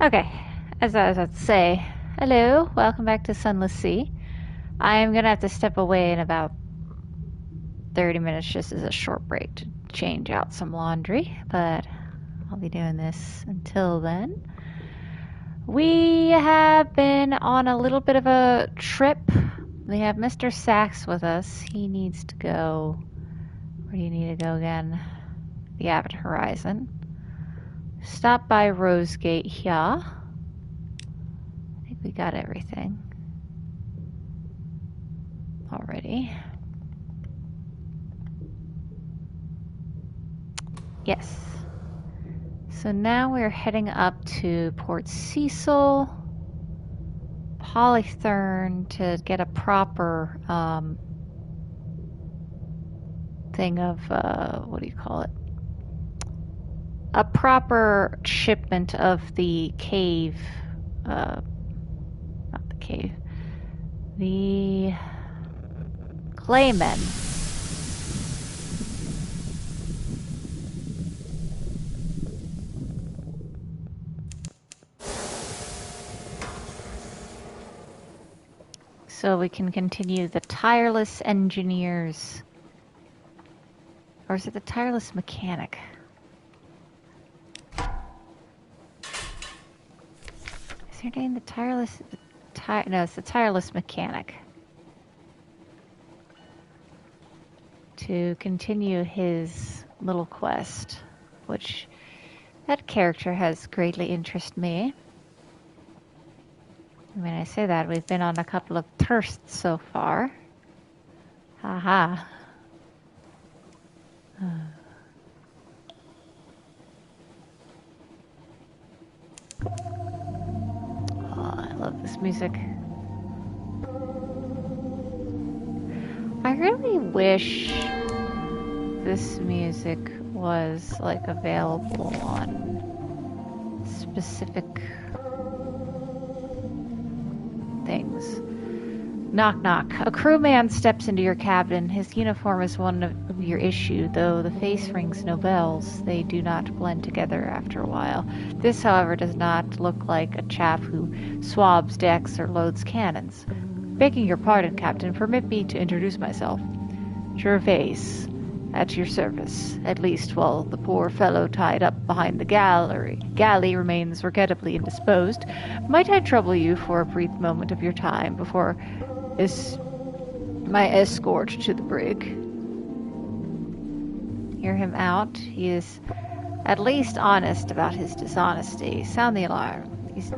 Okay, as I was about to say, hello, welcome back to Sunless Sea. I'm gonna have to step away in about 30 minutes just as a short break to change out some laundry, but I'll be doing this until then. We have been on a little bit of a trip. We have Mr. Sachs with us. He needs to go. Where do you need to go again? The Abbott Horizon. Stop by Rosegate here. I think we got everything already. Yes. So now we're heading up to Port Cecil, Polythurn to get a proper thing of, what do you call it? A proper shipment of the cave, not the cave, the Claymen. So we can continue the Tireless Engineers. Or is it the Tireless Mechanic? Is her name the Tireless? No, it's the Tireless Mechanic. To continue his little quest, which that character has greatly interested me. When I say that, we've been on a couple of thirsts so far. Haha. Oh, I love this music. I really wish this music was like available on specific things. Knock knock. A crewman steps into your cabin. His uniform is one of your issue, though the face rings no bells. They do not blend together after a while. This, however, does not look like a chap who swabs decks or loads cannons. Begging your pardon, Captain, permit me to introduce myself. Gervais, at your service, at least while the poor fellow tied up behind the galley remains regrettably indisposed. Might I trouble you for a brief moment of your time before my escort to the brig? Hear him out. He is at least honest about his dishonesty. Sound the alarm. He's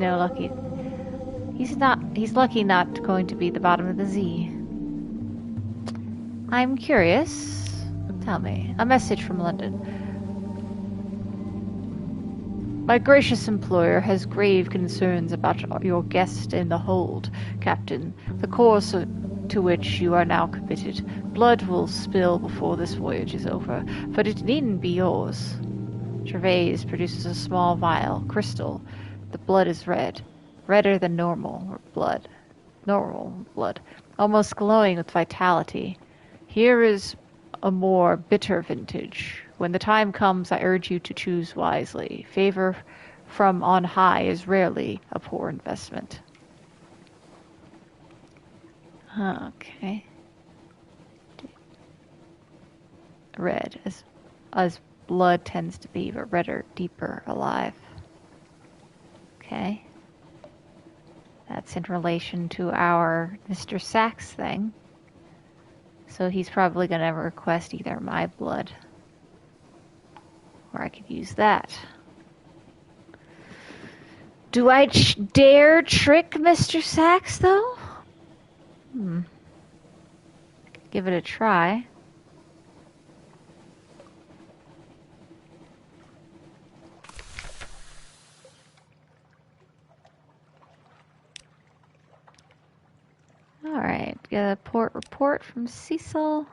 lucky not going to be the bottom of the Z. I'm curious. Tell me. A message from London. My gracious employer has grave concerns about your guest in the hold, Captain. The course to which you are now committed. Blood will spill before this voyage is over, but it needn't be yours. Gervais produces a small vial, crystal. The blood is red. Redder than normal blood, almost glowing with vitality. Here is a more bitter vintage. When the time comes, I urge you to choose wisely. Favor from on high is rarely a poor investment. Okay. Red, as blood tends to be, but redder, deeper, alive. Okay. That's in relation to our Mr. Sachs thing. So he's probably going to request either my blood, or I could use that. Do I dare trick Mr. Sachs, though? Give it a try. Alright, get a port report from Cecil.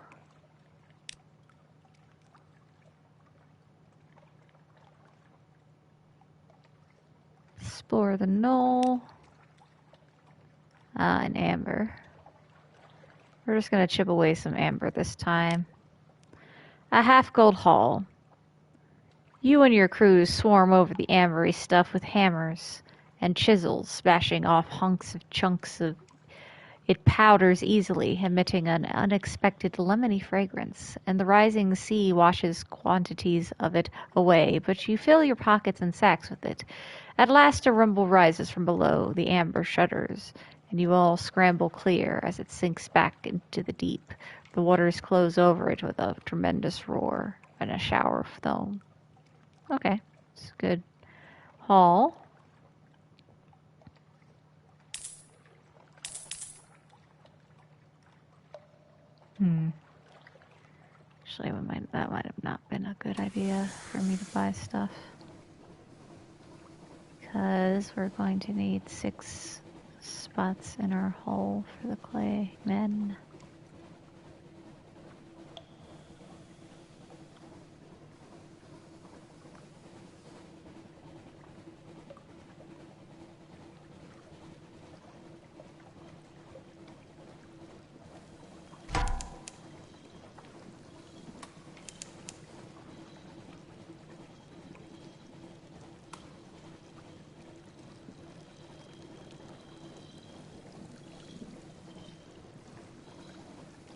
Explore the knoll. And amber. We're just going to chip away some amber this time. A half-gold haul. You and your crews swarm over the ambery stuff with hammers. and chisels, smashing off chunks of it powders easily, emitting an unexpected lemony fragrance, and the rising sea washes quantities of it away, but you fill your pockets and sacks with it. At last a rumble rises from below, the amber shudders, and you all scramble clear as it sinks back into the deep. The waters close over it with a tremendous roar and a shower of foam. Okay, it's a good haul. Actually, that might have not been a good idea for me to buy stuff. Because we're going to need 6 spots in our hole for the clay men.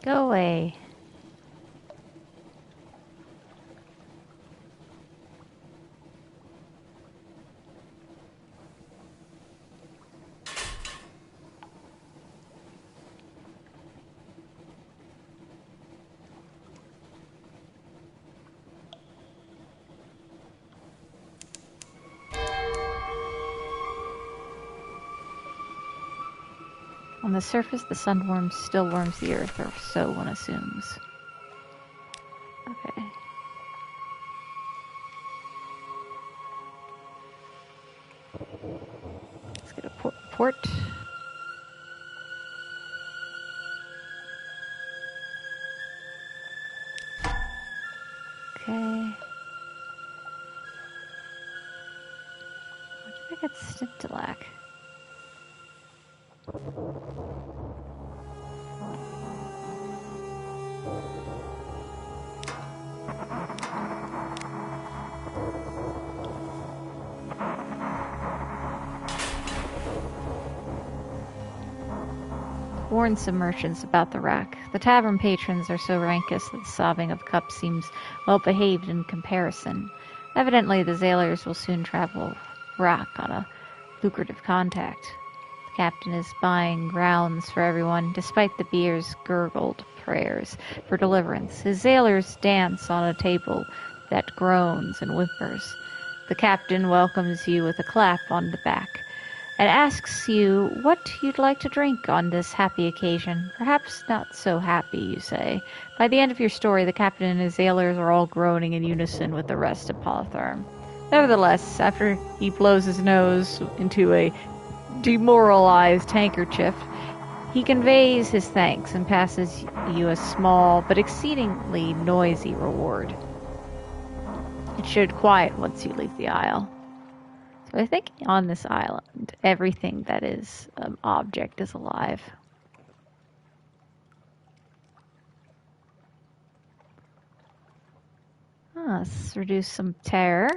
Go away. On the surface, the sun still warms the earth, or so one assumes. Okay. Let's get a port. Okay. What did I get Stintilac? Warn some merchants about the rack. The tavern patrons are so rankus that the sobbing of cups seems well behaved in comparison. Evidently, the sailors will soon travel rack on a lucrative contact. The captain is buying grounds for everyone, despite the beer's gurgled prayers for deliverance. His sailors dance on a table that groans and whimpers. The captain welcomes you with a clap on the back and asks you what you'd like to drink on this happy occasion. Perhaps not so happy, you say. By the end of your story, the captain and his sailors are all groaning in unison with the rest of Polytherm. Nevertheless, after he blows his nose into a demoralized handkerchief, he conveys his thanks and passes you a small but exceedingly noisy reward. It should quiet once you leave the isle. So I think on this island, everything that is an object is alive. Let's reduce some terror.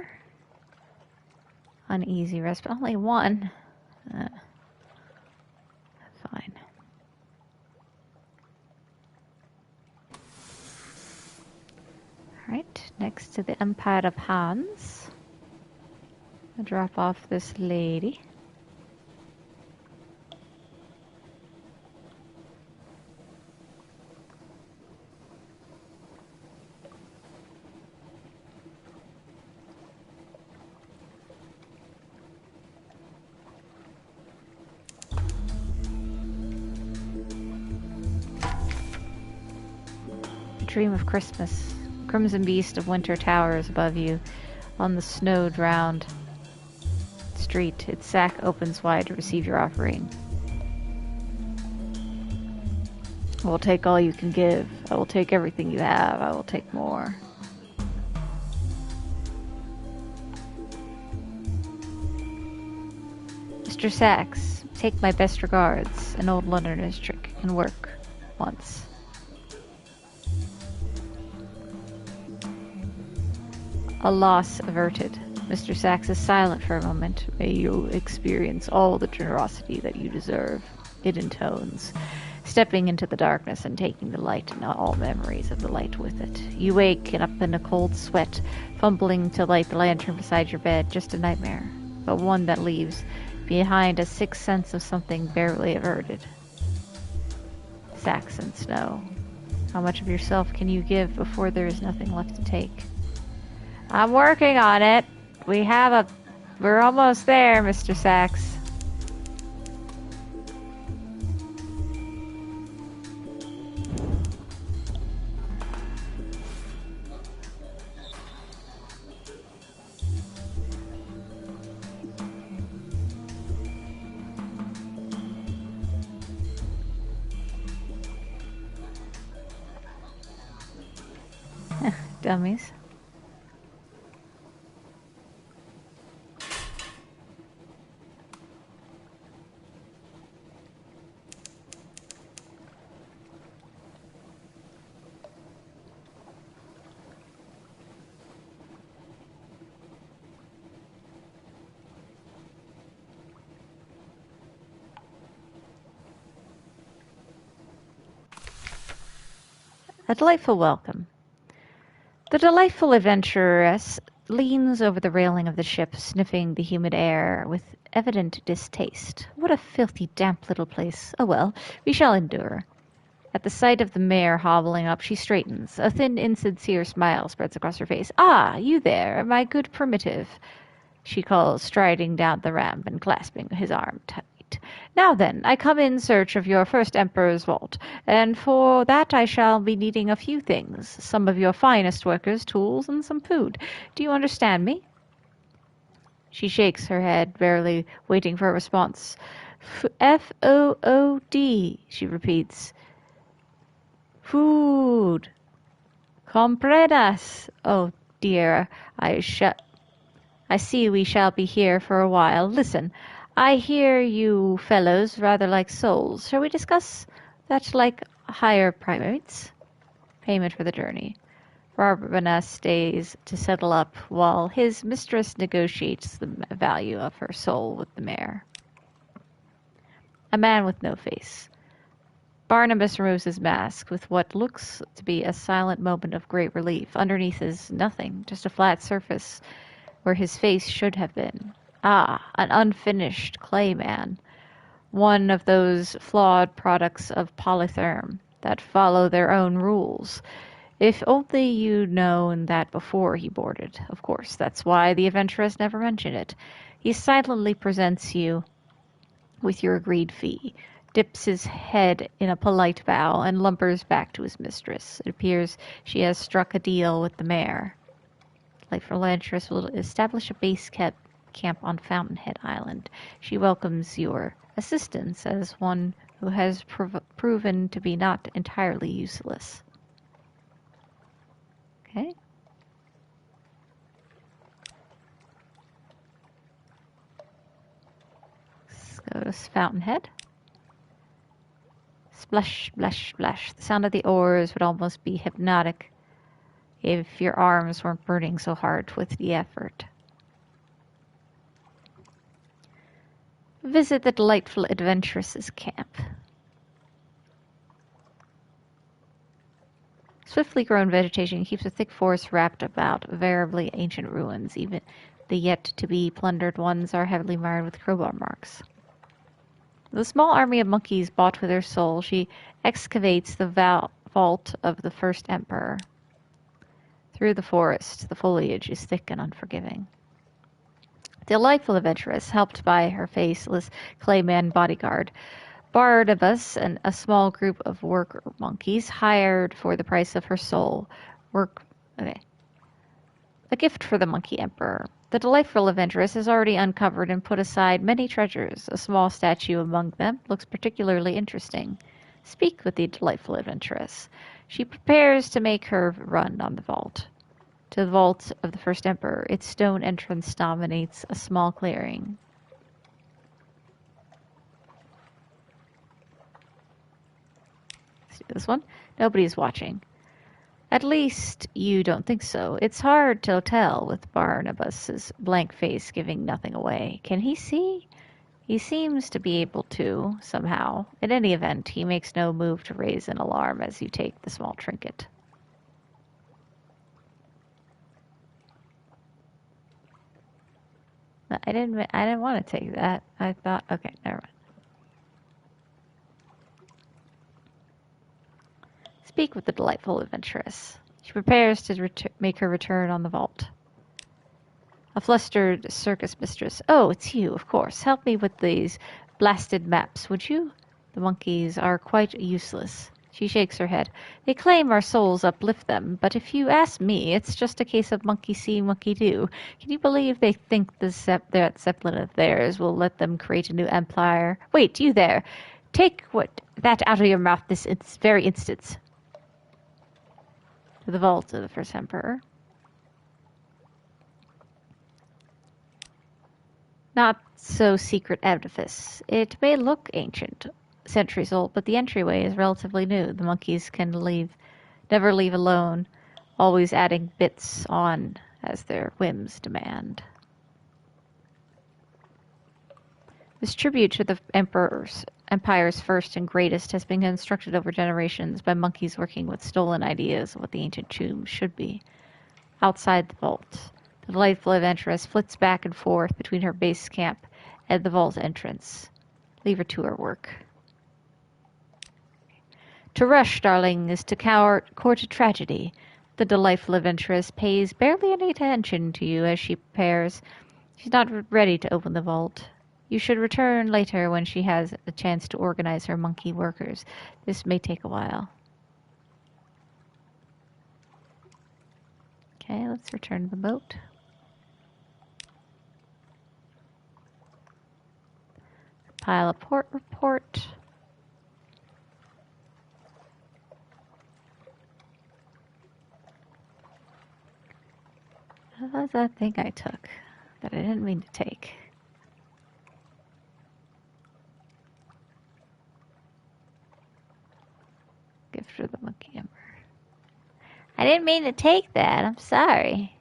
Uneasy rest, but only one. Fine. Alright, next to the Empire of Hans. I'll drop off this lady. Dream of Christmas. Crimson beast of winter towers above you on the snow-drowned street. Its sack opens wide to receive your offering. I will take all you can give. I will take everything you have. I will take more. Mr. Sachs, take my best regards. An old Londoner's trick can work once. A loss averted. Mr. Sachs is silent for a moment. May you experience all the generosity that you deserve, it intones, stepping into the darkness and taking the light and all memories of the light with it. You wake up in a cold sweat, fumbling to light the lantern beside your bed, just a nightmare, but one that leaves behind a sixth sense of something barely averted. Saxon Snow. How much of yourself can you give before there is nothing left to take? I'm working on it. We're almost there, Mr. Sachs. Dummies. A delightful welcome. The delightful adventuress leans over the railing of the ship, sniffing the humid air with evident distaste. What a filthy, damp little place. Oh well, we shall endure. At the sight of the mare hobbling up, she straightens. A thin, insincere smile spreads across her face. Ah, you there, my good primitive, she calls, striding down the ramp and clasping his arm tight. Now then, I come in search of your first emperor's vault, and for that I shall be needing a few things, some of your finest workers' tools, and some food. Do you understand me? She shakes her head, barely waiting for a response. Food, she repeats. Food. Comprendas. Oh dear, I see we shall be here for a while. Listen, I hear you fellows rather like souls. Shall we discuss that like higher primates? Payment for the journey. Barbanas stays to settle up while his mistress negotiates the value of her soul with the mayor. A man with no face. Barnabas removes his mask with what looks to be a silent moment of great relief. Underneath is nothing, just a flat surface where his face should have been. Ah, an unfinished clay man. One of those flawed products of polytherm that follow their own rules. If only you'd known that before he boarded. Of course, that's why the adventuress never mentioned it. He silently presents you with your agreed fee, dips his head in a polite bow, and lumbers back to his mistress. It appears she has struck a deal with the mayor. Delightful Lantress will establish a base camp on Fountainhead Island. She welcomes your assistance as one who has proven to be not entirely useless. Okay. Let's go to Fountainhead. Splash, splash, splash. The sound of the oars would almost be hypnotic if your arms weren't burning so hard with the effort. Visit the delightful adventuress's camp. Swiftly grown vegetation keeps a thick forest wrapped about variably ancient ruins. Even the yet-to-be plundered ones are heavily marred with crowbar marks. The small army of monkeys bought with her soul, she excavates the vault of the first emperor. Through the forest, the foliage is thick and unforgiving. The delightful adventuress, helped by her faceless clayman bodyguard, Barnabas and a small group of worker monkeys hired for the price of her soul. A gift for the monkey emperor. The delightful adventuress has already uncovered and put aside many treasures. A small statue among them looks particularly interesting. Speak with the delightful adventuress. She prepares to make her run on the vault. To the vault of the first emperor, its stone entrance dominates a small clearing. Let's do this one. Nobody is watching. At least you don't think so. It's hard to tell with Barnabas's blank face giving nothing away. Can he see? He seems to be able to, somehow. In any event, he makes no move to raise an alarm as you take the small trinket. I didn't want to take that. I thought, okay, never mind. Speak with the delightful adventuress. She prepares to make her return on the vault. A flustered circus mistress. Oh, it's you, of course. Help me with these blasted maps, would you? The monkeys are quite useless. She shakes her head. They claim our souls uplift them, but if you ask me, it's just a case of monkey see, monkey do. Can you believe they think that Zeppelin of theirs will let them create a new empire? Wait, you there. Take that out of your mouth this very instant. To the vault of the first emperor. Not so secret edifice. It may look ancient, centuries old, but the entryway is relatively new. The monkeys can never leave alone, always adding bits on as their whims demand. This tribute to the empire's first and greatest has been constructed over generations by monkeys working with stolen ideas of what the ancient tombs should be. Outside the vault, the delightful adventuress flits back and forth between her base camp and the vault entrance. Leave her to her work. To rush, darling, is to court a tragedy. The delightful adventuress pays barely any attention to you as she prepares. She's not ready to open the vault. You should return later when she has a chance to organize her monkey workers. This may take a while. Okay, let's return to the boat. Pile a port report. What was that thing I took that I didn't mean to take? Gift for the monkey emperor. I didn't mean to take that. I'm sorry.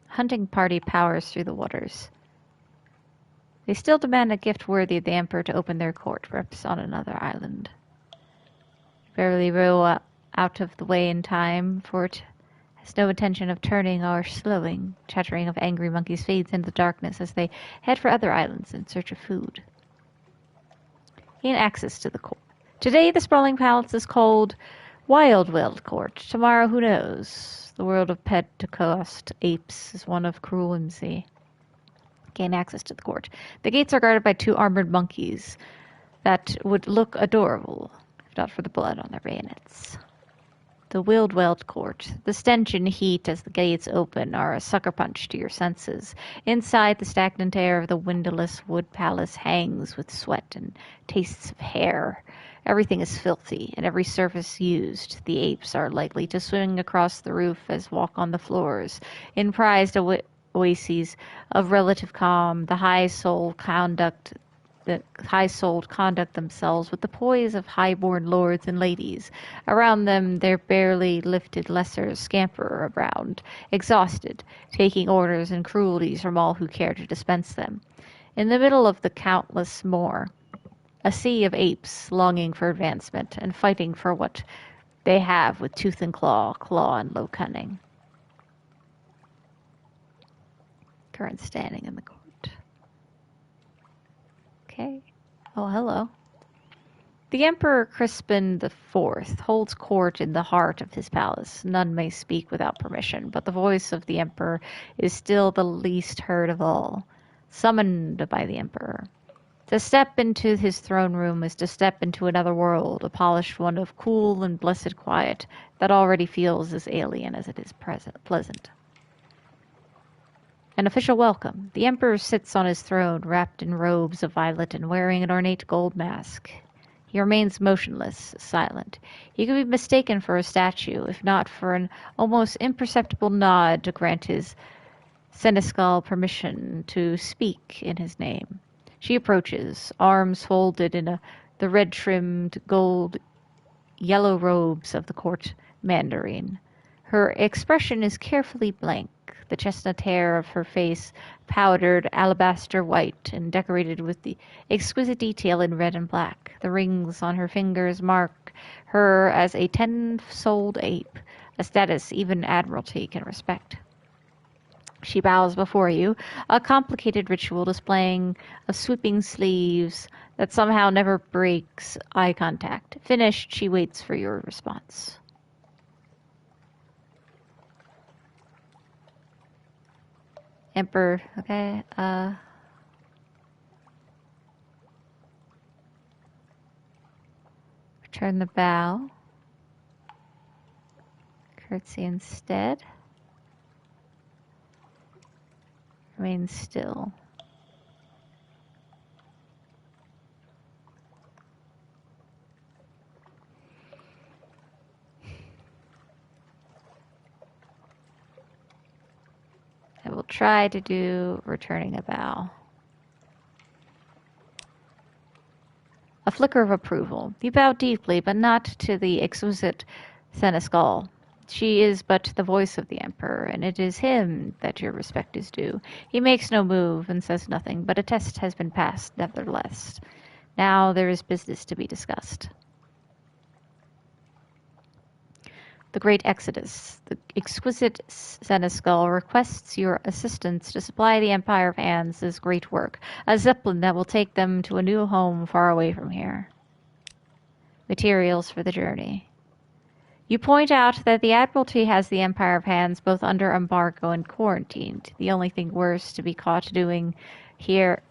Hunting party powers through the waters. They still demand a gift worthy of the emperor to open their court, reps on another island. Barely row out of the way in time, for it has no intention of turning or slowing. Chattering of angry monkeys fades into the darkness as they head for other islands in search of food. Gain access to the court. Today the sprawling palace is called Wild Court. Tomorrow, who knows? The world of Pentecost apes is one of cruel whimsy. Gain access to the court. The gates are guarded by 2 armored monkeys that would look adorable, if not for the blood on their bayonets. The Wild Court. The stench and heat as the gates open are a sucker punch to your senses. Inside, the stagnant air of the windowless wood palace hangs with sweat and tastes of hair. Everything is filthy, and every surface used. The apes are likely to swing across the roof as walk on the floors. In prized oases of relative calm, the high-souled conduct themselves with the poise of high-born lords and ladies. Around them, their barely lifted lessers scamper around, exhausted, taking orders and cruelties from all who care to dispense them. In the middle of the countless more, a sea of apes longing for advancement and fighting for what they have with tooth and claw and low cunning. Current standing in the court. Okay. Oh, hello. The Emperor Crispin IV holds court in the heart of his palace. None may speak without permission, but the voice of the Emperor is still the least heard of all, summoned by the Emperor. To step into his throne room is to step into another world, a polished one of cool and blessed quiet that already feels as alien as it is pleasant. An official welcome. The Emperor sits on his throne, wrapped in robes of violet and wearing an ornate gold mask. He remains motionless, silent. He could be mistaken for a statue, if not for an almost imperceptible nod to grant his Seneschal permission to speak in his name. She approaches, arms folded in the red-trimmed gold yellow robes of the court mandarin. Her expression is carefully blank, the chestnut hair of her face powdered alabaster white and decorated with the exquisite detail in red and black. The rings on her fingers mark her as a 10-souled ape, a status even Admiralty can respect. She bows before you, a complicated ritual displaying of sweeping sleeves that somehow never breaks eye contact. Finished, she waits for your response. Emperor, okay, return the bow. Curtsy instead. Remain still. I will try to do returning a bow. A flicker of approval. You bow deeply, but not to the exquisite Seneschal. She is but the voice of the Emperor, and it is him that your respect is due. He makes no move and says nothing, but a test has been passed nevertheless. Now there is business to be discussed. The Great Exodus. The exquisite Seneschal requests your assistance to supply the Empire of Hands' great work, a zeppelin that will take them to a new home far away from here. Materials for the journey. You point out that the Admiralty has the Empire of Hands both under embargo and quarantined. The only thing worse to be caught doing here,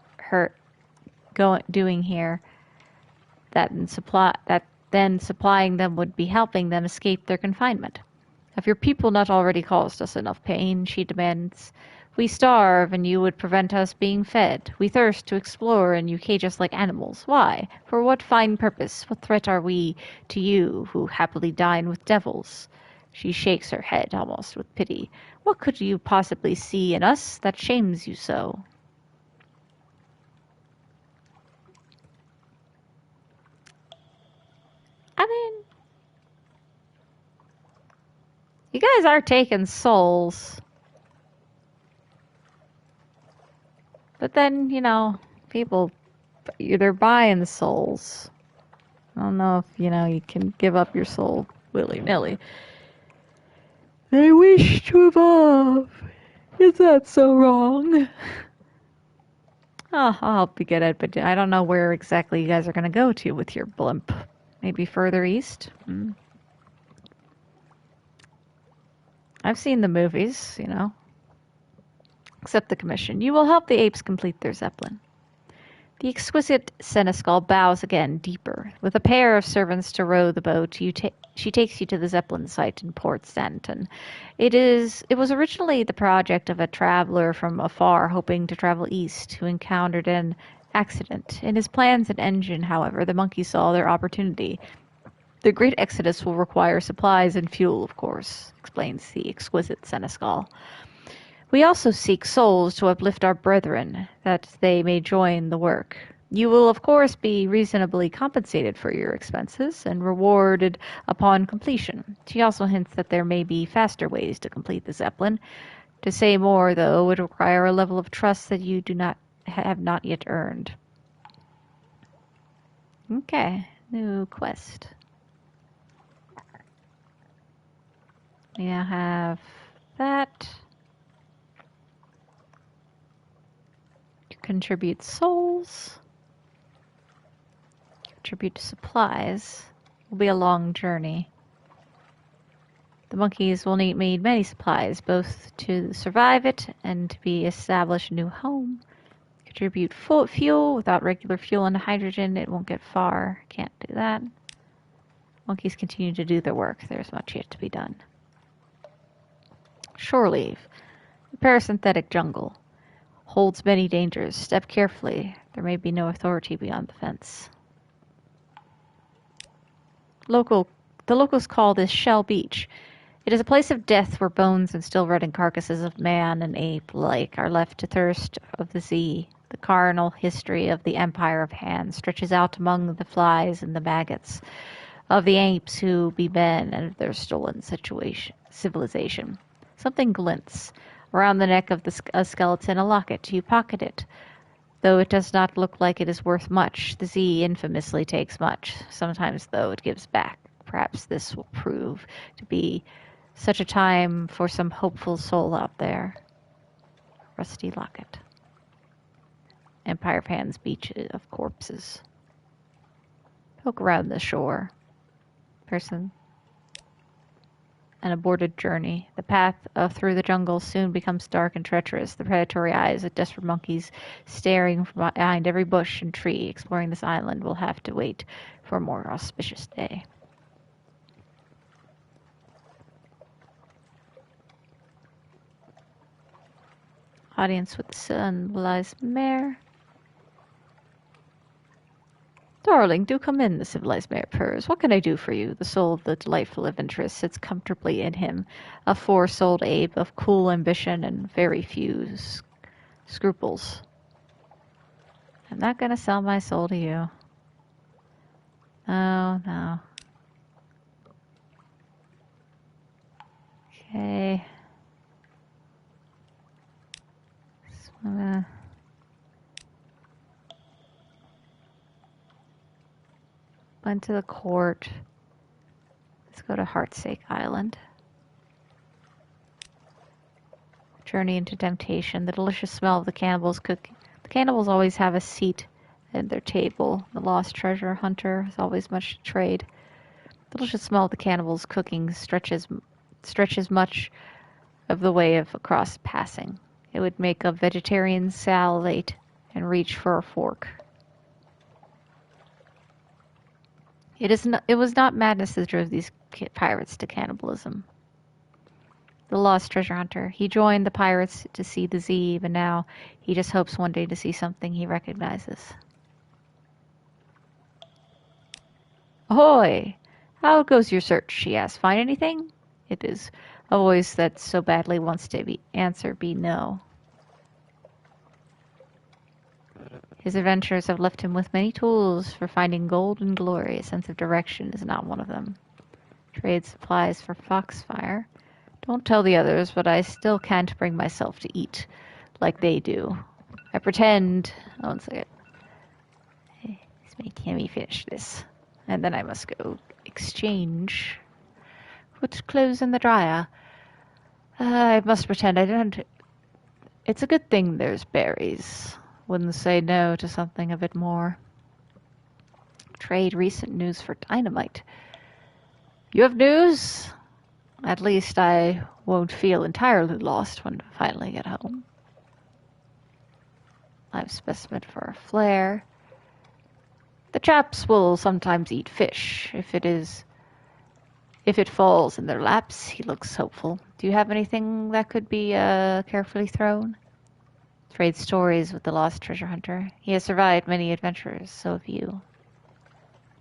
that then supplying them would be helping them escape their confinement. Have your people not already caused us enough pain? She demands. We starve, and you would prevent us being fed. We thirst to explore, and you cage us like animals. Why? For what fine purpose? What threat are we to you, who happily dine with devils? She shakes her head, almost with pity. What could you possibly see in us that shames you so? I mean, you guys are taking souls. But then, people, they're buying souls. I don't know if, you can give up your soul willy-nilly. They wish to evolve. Is that so wrong? Oh, I'll help you get it, but I don't know where exactly you guys are going to go to with your blimp. Maybe further east? I've seen the movies, Accept the commission. You will help the apes complete their zeppelin. The exquisite Seneschal bows again, deeper. With a pair of servants to row the boat, she takes you to the zeppelin site in Port Stanton. It was originally the project of a traveler from afar hoping to travel east who encountered an accident. In his plans and engine, however, the monkeys saw their opportunity. The great exodus will require supplies and fuel, of course, explains the exquisite Seneschal. We also seek souls to uplift our brethren, that they may join the work. You will, of course, be reasonably compensated for your expenses and rewarded upon completion. She also hints that there may be faster ways to complete the Zeppelin. To say more, though, would require a level of trust that you have not yet earned. Okay, new quest. We now have that. Contribute souls. Contribute supplies. Will be a long journey. The monkeys will need many supplies, both to survive it and to establish a new home. Contribute fuel. Without regular fuel and hydrogen, it won't get far. Can't do that. Monkeys continue to do their work. There's much yet to be done. Shore leave. The parasynthetic jungle holds many dangers. Step carefully. There may be no authority beyond the fence. The locals call this Shell Beach. It is a place of death where bones and still rotting carcasses of man and ape alike are left to thirst of the sea. The carnal history of the empire of Hand stretches out among the flies and the maggots of the apes who be men and of their stolen civilization. Something glints. Around the neck of a skeleton, a locket. You pocket it. Though it does not look like it is worth much, the sea infamously takes much. Sometimes, though, it gives back. Perhaps this will prove to be such a time for some hopeful soul out there. Rusty locket. Empire of Hands beach of corpses. Poke around the shore. Person. An aborted journey. The path through the jungle soon becomes dark and treacherous. The predatory eyes of desperate monkeys staring from behind every bush and tree exploring this island will have to wait for a more auspicious day. Audience with the Sunless mare. Darling, do come in, the civilized mare purrs. What can I do for you? The soul of the delightful adventuress sits comfortably in him, a four-souled ape of cool ambition and very few scruples. I'm not going to sell my soul to you. Oh, no. Okay. Went to the court. Let's go to Heartsake Island. Journey into temptation. The delicious smell of the cannibals cooking. The cannibals always have a seat at their table. The lost treasure hunter has always much to trade. The delicious smell of the cannibals cooking stretches much of the way of across passing. It would make a vegetarian salivate and reach for a fork. It was not madness that drove these pirates to cannibalism. The lost treasure hunter. He joined the pirates to see the sea, but now he just hopes one day to see something he recognizes. Ahoy! How goes your search? She asked. Find anything? It is a voice that so badly wants to answer be no. His adventures have left him with many tools for finding gold and glory. A sense of direction is not one of them. Trade supplies for foxfire. Don't tell the others, but I still can't bring myself to eat like they do. I pretend... Oh, one second. Let me finish this. And then I must go exchange. Put clothes in the dryer. I must pretend I don't... It's a good thing there's berries. Wouldn't say no to something a bit more. Trade recent news for dynamite. You have news? At least I won't feel entirely lost when I finally get home. Live specimen for a flare. The chaps will sometimes eat fish. If it falls in their laps, he looks hopeful. Do you have anything that could be carefully thrown? Trade stories with the lost treasure hunter. He has survived many adventures, so have you.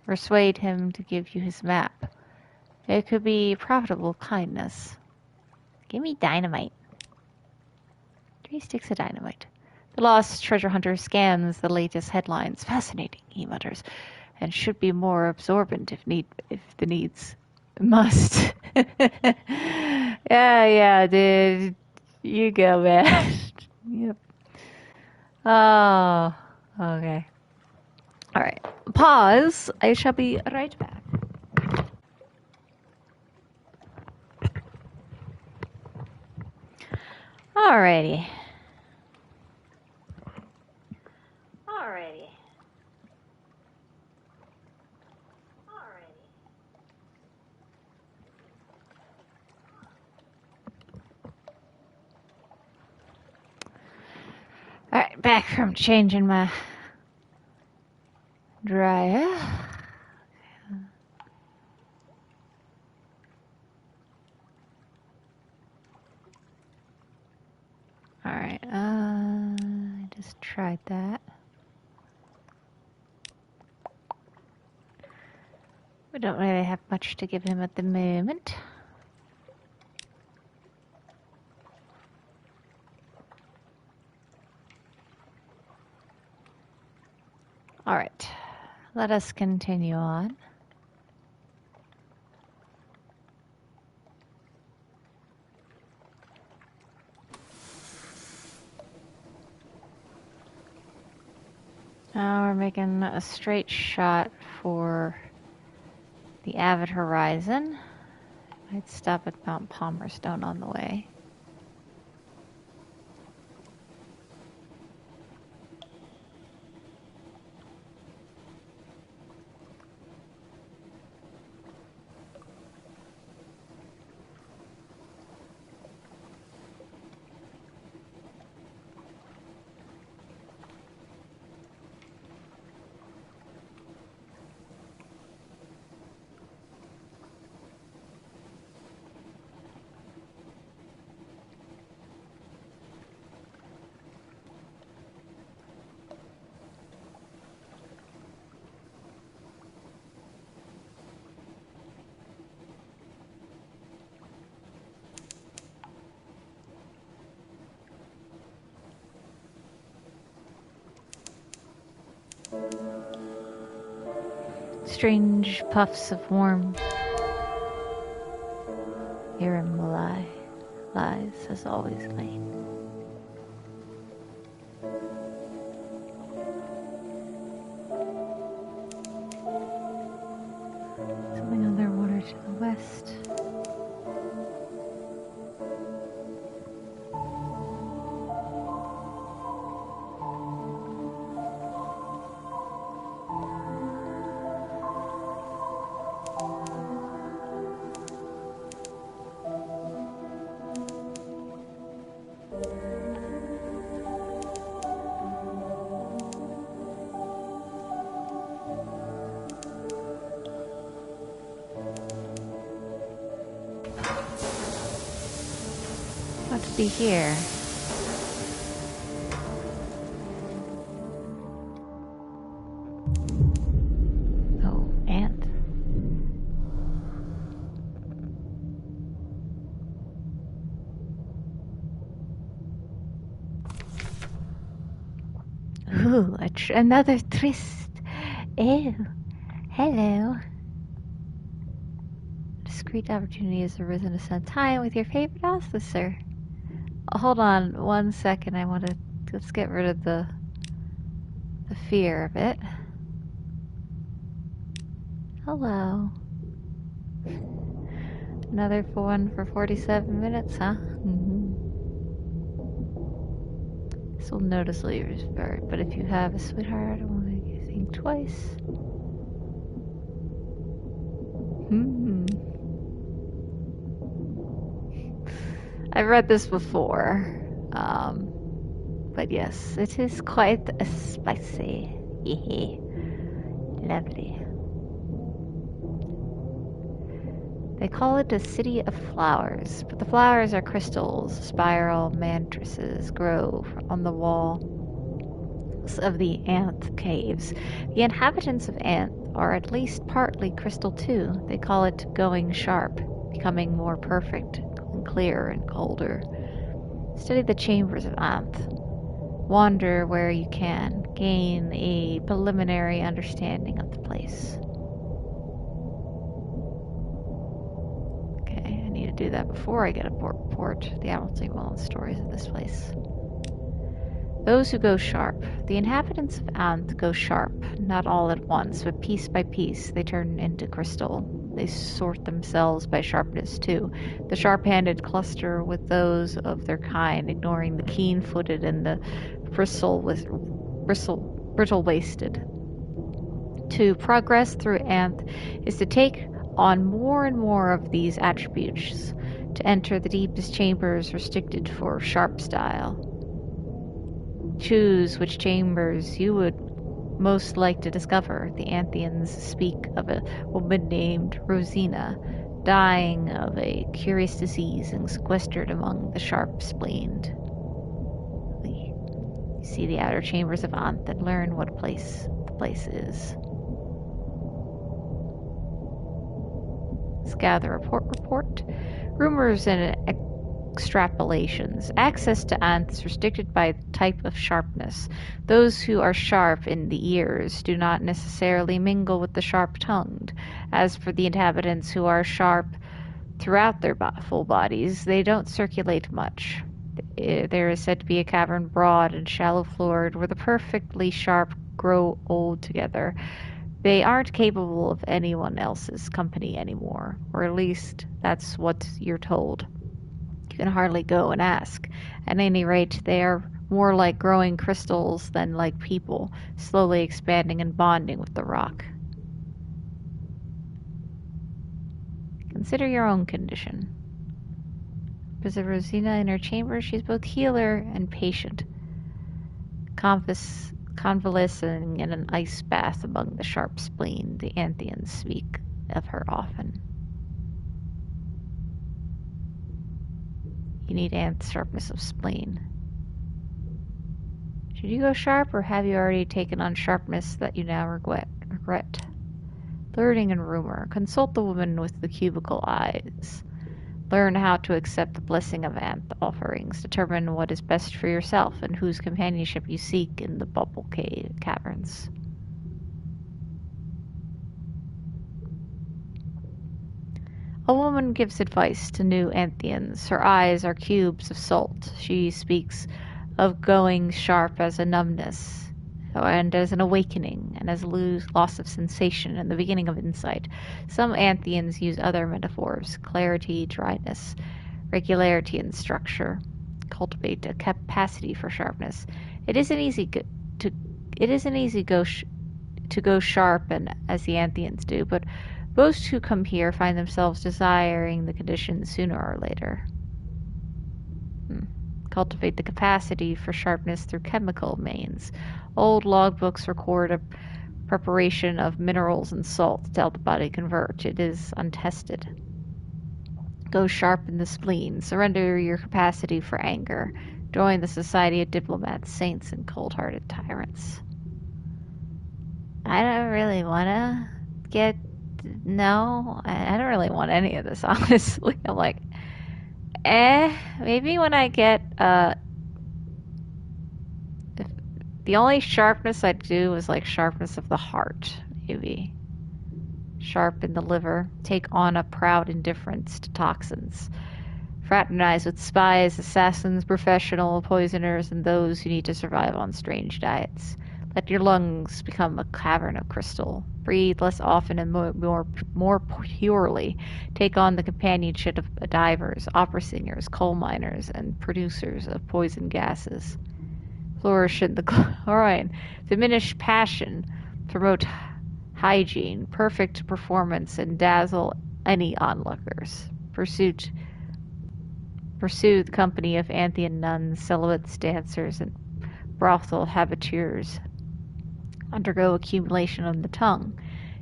Persuade him to give you his map. It could be profitable kindness. Give me dynamite. 3 sticks of dynamite. The lost treasure hunter scans the latest headlines. Fascinating, he mutters, and should be more absorbent if the needs must. yeah, dude. You go, man. Yep. Oh, okay. All right. Pause. I shall be right back. Alrighty. Alright, back from changing my dryer. Alright, I just tried that. We don't really have much to give him at the moment. All right, let us continue on. Now we're making a straight shot for the Avid Horizon. Might stop at Mount Palmerstone on the way. Strange puffs of warmth. Here lies as always lain. Something underwater to the west. What to be here? Oh, ant. Ooh, another tryst. Ew. Hello. A discreet opportunity has arisen to spend time with your favorite officer. Hold on 1 second. Let's get rid of the fear of it. Hello. Another one for 47 minutes, huh? This will noticeably revert, but if you have a sweetheart, I won't make you think twice. I've read this before, but yes, it is quite spicy. Lovely. They call it a city of flowers, but the flowers are crystals. Spiral mantresses grow on the walls of the ant caves. The inhabitants of Ant are at least partly crystal too. They call it going sharp, becoming more perfect and clearer and colder. Study the chambers of Ant. Wander where you can. Gain a preliminary understanding of the place. Okay, I need to do that before I get a report. The Admiralty will know stories of this place. Those who go sharp. The inhabitants of Ant go sharp, not all at once, but piece by piece they turn into crystal. They sort themselves by sharpness too. The sharp-handed cluster with those of their kind, ignoring the keen-footed and the brittle-waisted. To progress through Ant is to take on more and more of these attributes, to enter the deepest chambers restricted for sharp style. Choose which chambers you would most like to discover. The Anthians speak of a woman named Rosina, dying of a curious disease and sequestered among the sharp-spleened. You see the outer chambers of Ant and learn what place the place is. Let's gather a report. Rumors and extrapolations. Access to ants is restricted by type of sharpness. Those who are sharp in the ears do not necessarily mingle with the sharp-tongued. As for the inhabitants who are sharp throughout their full bodies, they don't circulate much. There is said to be a cavern broad and shallow-floored where the perfectly sharp grow old together. They aren't capable of anyone else's company anymore, or at least that's what you're told. You can hardly go and ask. At any rate, they are more like growing crystals than like people, slowly expanding and bonding with the rock. Consider your own condition. Visit Rosina in her chamber. She's both healer and patient, convalescing in an ice bath among the sharp spleen. The Anthians speak of her often. You need ant sharpness of spleen. Should you go sharp, or have you already taken on sharpness that you now regret? Learning and rumor. Consult the woman with the cubicle eyes. Learn how to accept the blessing of ant offerings. Determine what is best for yourself and whose companionship you seek in the bubble caverns. A woman gives advice to new Anthians. Her eyes are cubes of salt. She speaks of going sharp as a numbness, and as an awakening, and as a loss of sensation and the beginning of insight. Some Anthians use other metaphors: clarity, dryness, regularity, and structure. Cultivate a capacity for sharpness. It isn't easy to go sharp, and as the Anthians do, but most who come here find themselves desiring the conditions sooner or later. Cultivate the capacity for sharpness through chemical means. Old logbooks record a preparation of minerals and salts to help the body convert. It is untested. Go sharp in the spleen. Surrender your capacity for anger. Join the society of diplomats, saints, and cold-hearted tyrants. I don't really want to get... No, I don't really want any of this, honestly. I'm like, maybe when I get, the only sharpness I'd do is like sharpness of the heart, maybe. Sharp in the liver. Take on a proud indifference to toxins. Fraternize with spies, assassins, professional poisoners, and those who need to survive on strange diets. Let your lungs become a cavern of crystal. Breathe less often and more purely. Take on the companionship of divers, opera singers, coal miners, and producers of poison gases. Flourish in the groin. Diminish passion. Promote hygiene, perfect performance, and dazzle any onlookers. Pursue the company of Anthian nuns, celibates, dancers, and brothel habitures. Undergo accumulation of the tongue.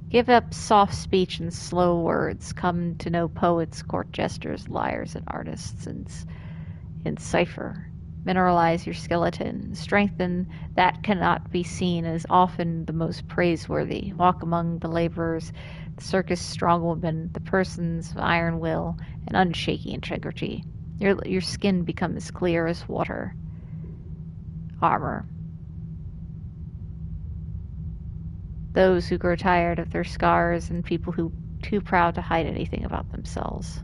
Give up soft speech and slow words. Come to know poets, court jesters, liars, and artists in cipher. Mineralize your skeleton. Strengthen that cannot be seen as often the most praiseworthy. Walk among the laborers, the circus strongwomen, the persons of iron will and unshaky integrity. Your skin becomes clear as water. Armor. Those who grow tired of their scars and people who too proud to hide anything about themselves.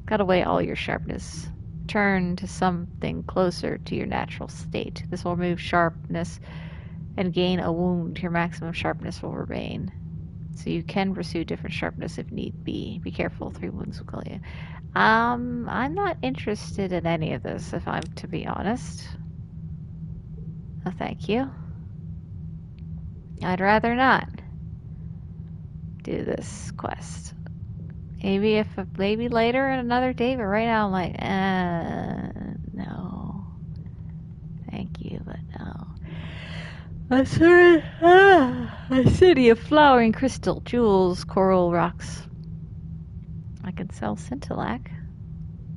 Cut away all your sharpness. Turn to something closer to your natural state. This will remove sharpness and gain a wound. Your maximum sharpness will remain. So you can pursue different sharpness if need be. Be careful, 3 wounds will kill you. I'm not interested in any of this, if I'm to be honest. No, thank you. I'd rather not do this quest. Maybe later in another day, but right now I'm like, no. Thank you, but no. A city of flowering crystal, jewels, coral rocks. I could sell Scintillac,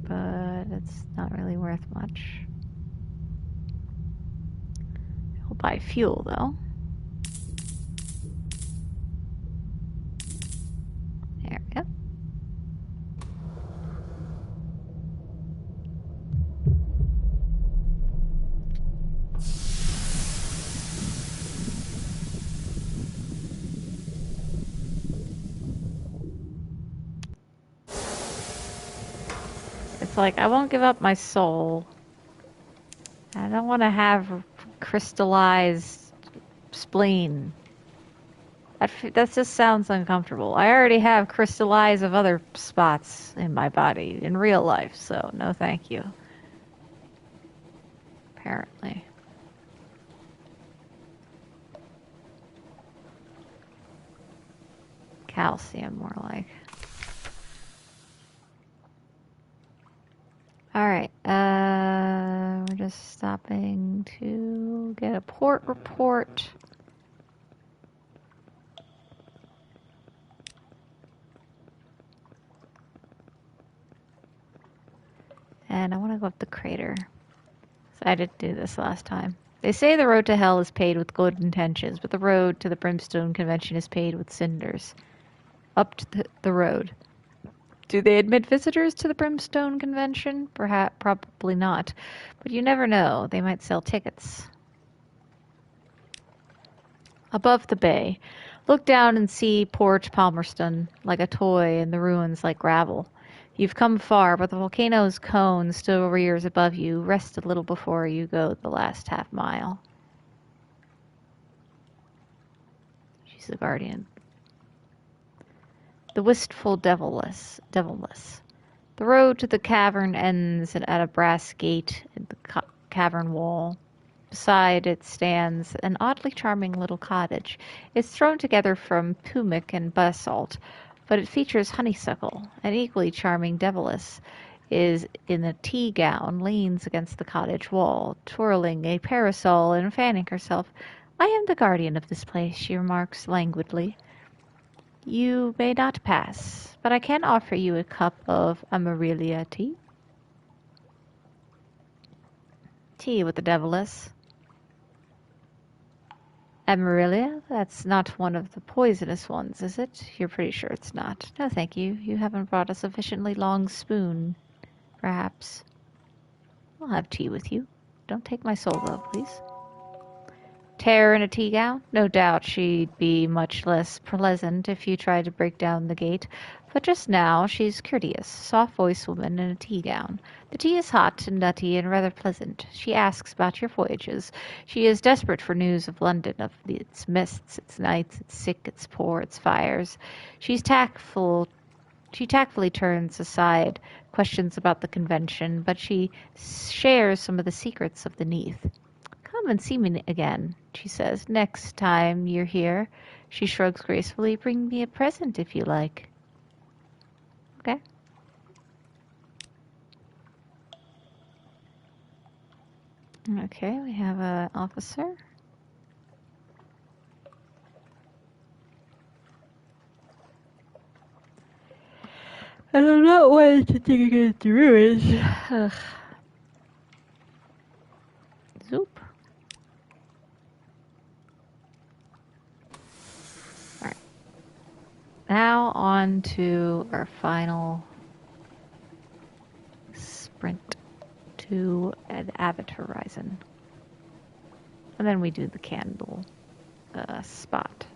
but it's not really worth much. I'll buy fuel though. There we go. like, I won't give up my soul. I don't want to have crystallized spleen. That just sounds uncomfortable. I already have crystallized of other spots in my body in real life, so no thank you. Apparently. Calcium, more like. Alright, we're just stopping to get a port report. And I want to go up the crater. So I didn't do this last time. They say the road to hell is paved with good intentions, but the road to the Brimstone Convention is paved with cinders. Up to the road. Do they admit visitors to the Brimstone Convention? Perhaps, probably not. But you never know. They might sell tickets. Above the bay. Look down and see Port Palmerston, like a toy, and the ruins like gravel. You've come far, but the volcano's cone still rears above you. Rest a little before you go the last half mile. She's the guardian. The wistful deviless. The road to the cavern ends at a brass gate in the cavern wall. Beside it stands an oddly charming little cottage. It's thrown together from pumic and basalt, but it features honeysuckle. An equally charming deviless is in a tea gown, leans against the cottage wall, twirling a parasol and fanning herself. I am the guardian of this place, she remarks languidly. You may not pass, but I can offer you a cup of Amaryllia tea. Tea with the deviless. Amaryllia? That's not one of the poisonous ones, is it? You're pretty sure it's not. No, thank you. You haven't brought a sufficiently long spoon. Perhaps. I'll have tea with you. Don't take my soul, though, please. Terror in a tea gown? No doubt she'd be much less pleasant if you tried to break down the gate. But just now she's courteous, soft-voiced woman in a tea gown. The tea is hot and nutty and rather pleasant. She asks about your voyages. She is desperate for news of London, of its mists, its nights, its sick, its poor, its fires. She tactfully turns aside questions about the convention, but she shares some of the secrets of the Neath. Come and see me again, she says. Next time you're here. She shrugs gracefully. Bring me a present if you like. Okay. Okay, we have an officer. I do not want to take against the ruins. Zoop. Alright. Now on to our final sprint to an Abbott Horizon. And then we do the candle spot.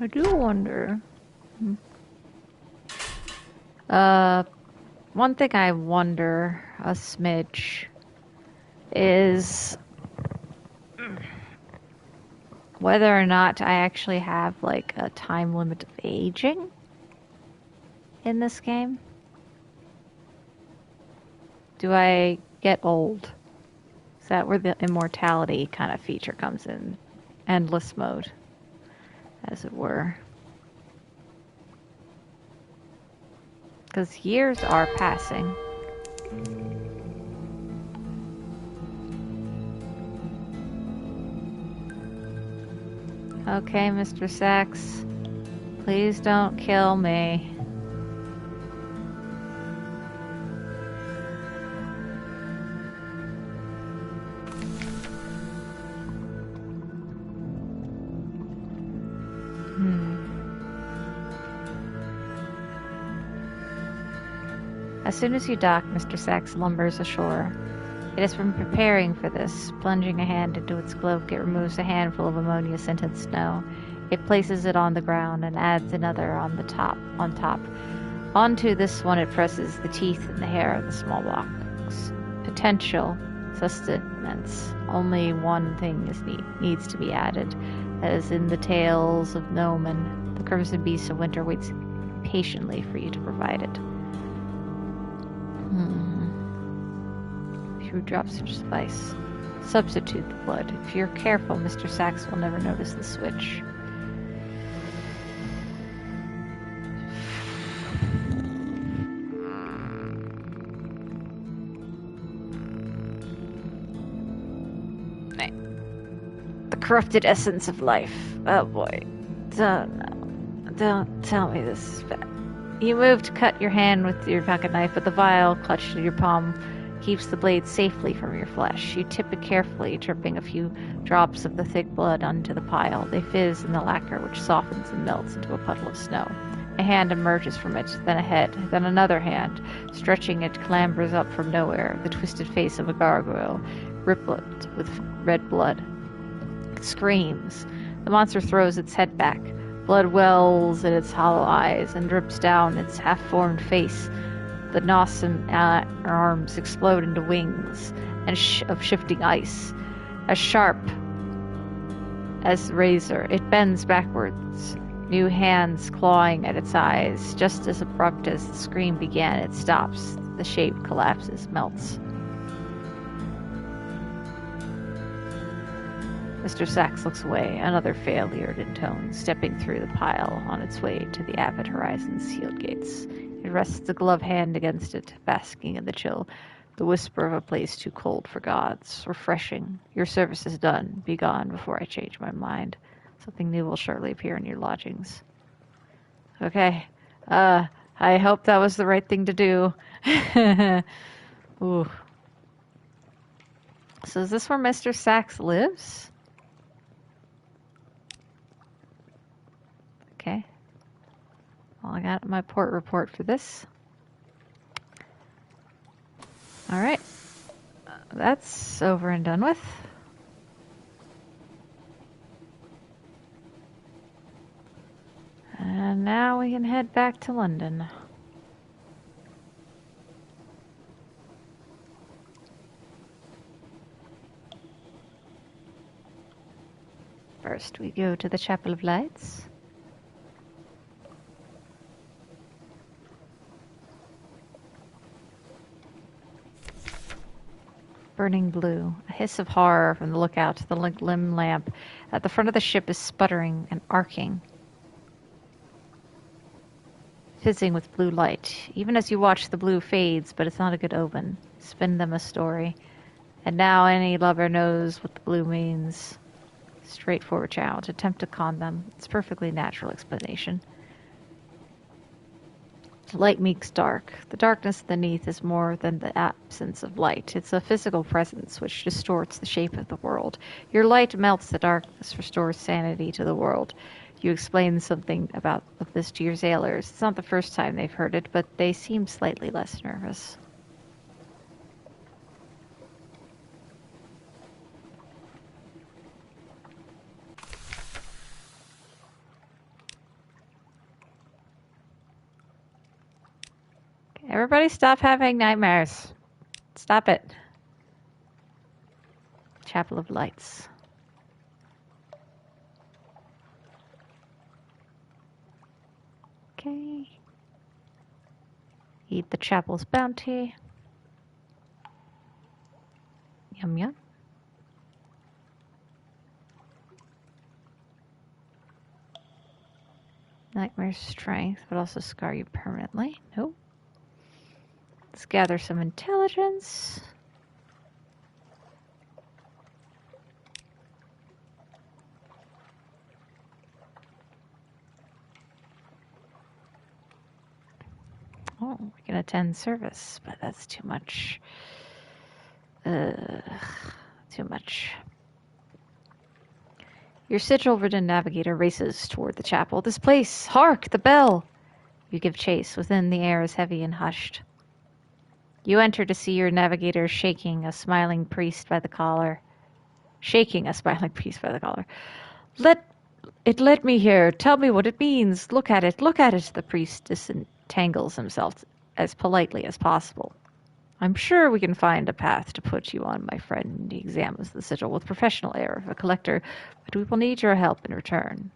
I do wonder. One thing I wonder a smidge is whether or not I actually have like a time limit of aging in this game. Do I get old? Is that where the immortality kind of feature comes in? Endless mode, as it were. Because years are passing. Okay, Mr. Sachs. Please don't kill me. As soon as you dock, Mr. Sachs lumbers ashore. It has been preparing for this. Plunging a hand into its cloak, it removes a handful of ammonia-scented snow. It places it on the ground and adds another on top. Onto this one it presses the teeth and the hair of the small blocks. Potential sustenance. Only one thing needs to be added. That is in the tales of Nomen. The crimson beast of winter waits patiently for you to provide it. Few drops of spice. Substitute the blood. If you're careful, Mr. Sachs will never notice the switch. The corrupted essence of life. Oh boy. Don't tell me this is bad. You move to cut your hand with your pocket knife, but the vial clutched in your palm keeps the blade safely from your flesh. You tip it carefully, dripping a few drops of the thick blood onto the pile. They fizz in the lacquer, which softens and melts into a puddle of snow. A hand emerges from it, then a head, then another hand. Stretching it, clambers up from nowhere, the twisted face of a gargoyle, ripplet with red blood. It screams. The monster throws its head back. Blood wells in its hollow eyes and drips down its half-formed face. The nossome arms explode into wings of shifting ice. As sharp as razor, it bends backwards, new hands clawing at its eyes. Just as abrupt as the scream began, it stops. The shape collapses, melts. Mr. Sachs looks away, another failure in tone, stepping through the pile on its way to the avid horizon's sealed gates. It rests a gloved hand against it, basking in the chill, the whisper of a place too cold for gods. Refreshing. Your service is done. Be gone before I change my mind. Something new will shortly appear in your lodgings. Okay. I hope that was the right thing to do. Ooh. So is this where Mr. Sachs lives? Okay. Well, I got my port report for this. Alright. That's over and done with. And now we can head back to London. First, we go to the Chapel of Lights. Burning blue. A hiss of horror from the lookout. The limb lamp at the front of the ship is sputtering and arcing, fizzing with blue light. Even as you watch, the blue fades, but it's not a good omen. Spin them a story. And now any lover knows what the blue means. Straightforward challenge. Attempt to con them. It's a perfectly natural explanation. Light meets dark. The darkness beneath is more than the absence of light. It's a physical presence which distorts the shape of the world. Your light melts the darkness, restores sanity to the world. You explain something of this to your sailors. It's not the first time they've heard it, but they seem slightly less nervous. Everybody stop having nightmares. Stop it. Chapel of Lights. Okay. Eat the chapel's bounty. Yum yum. Nightmare strength would also scar you permanently. Nope. Let's gather some intelligence. Oh, we can attend service, but that's too much. Too much. Your sigil-ridden navigator races toward the chapel. This place! Hark! The bell! You give chase. Within, the air is heavy and hushed. You enter to see your navigator shaking a smiling priest by the collar. Let me here. Tell me what it means. Look at it. Look at it. The priest disentangles himself as politely as possible. I'm sure we can find a path to put you on, my friend. He examines the sigil with professional air of a collector, but we will need your help in return.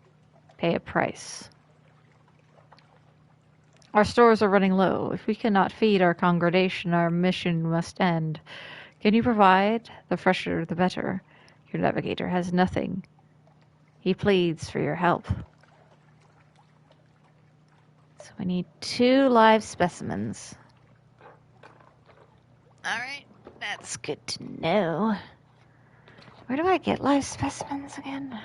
Pay a price. Our stores are running low. If we cannot feed our congregation, our mission must end. Can you provide? The fresher, the better. Your navigator has nothing. He pleads for your help. So we need 2 live specimens. Alright, that's good to know. Where do I get live specimens again?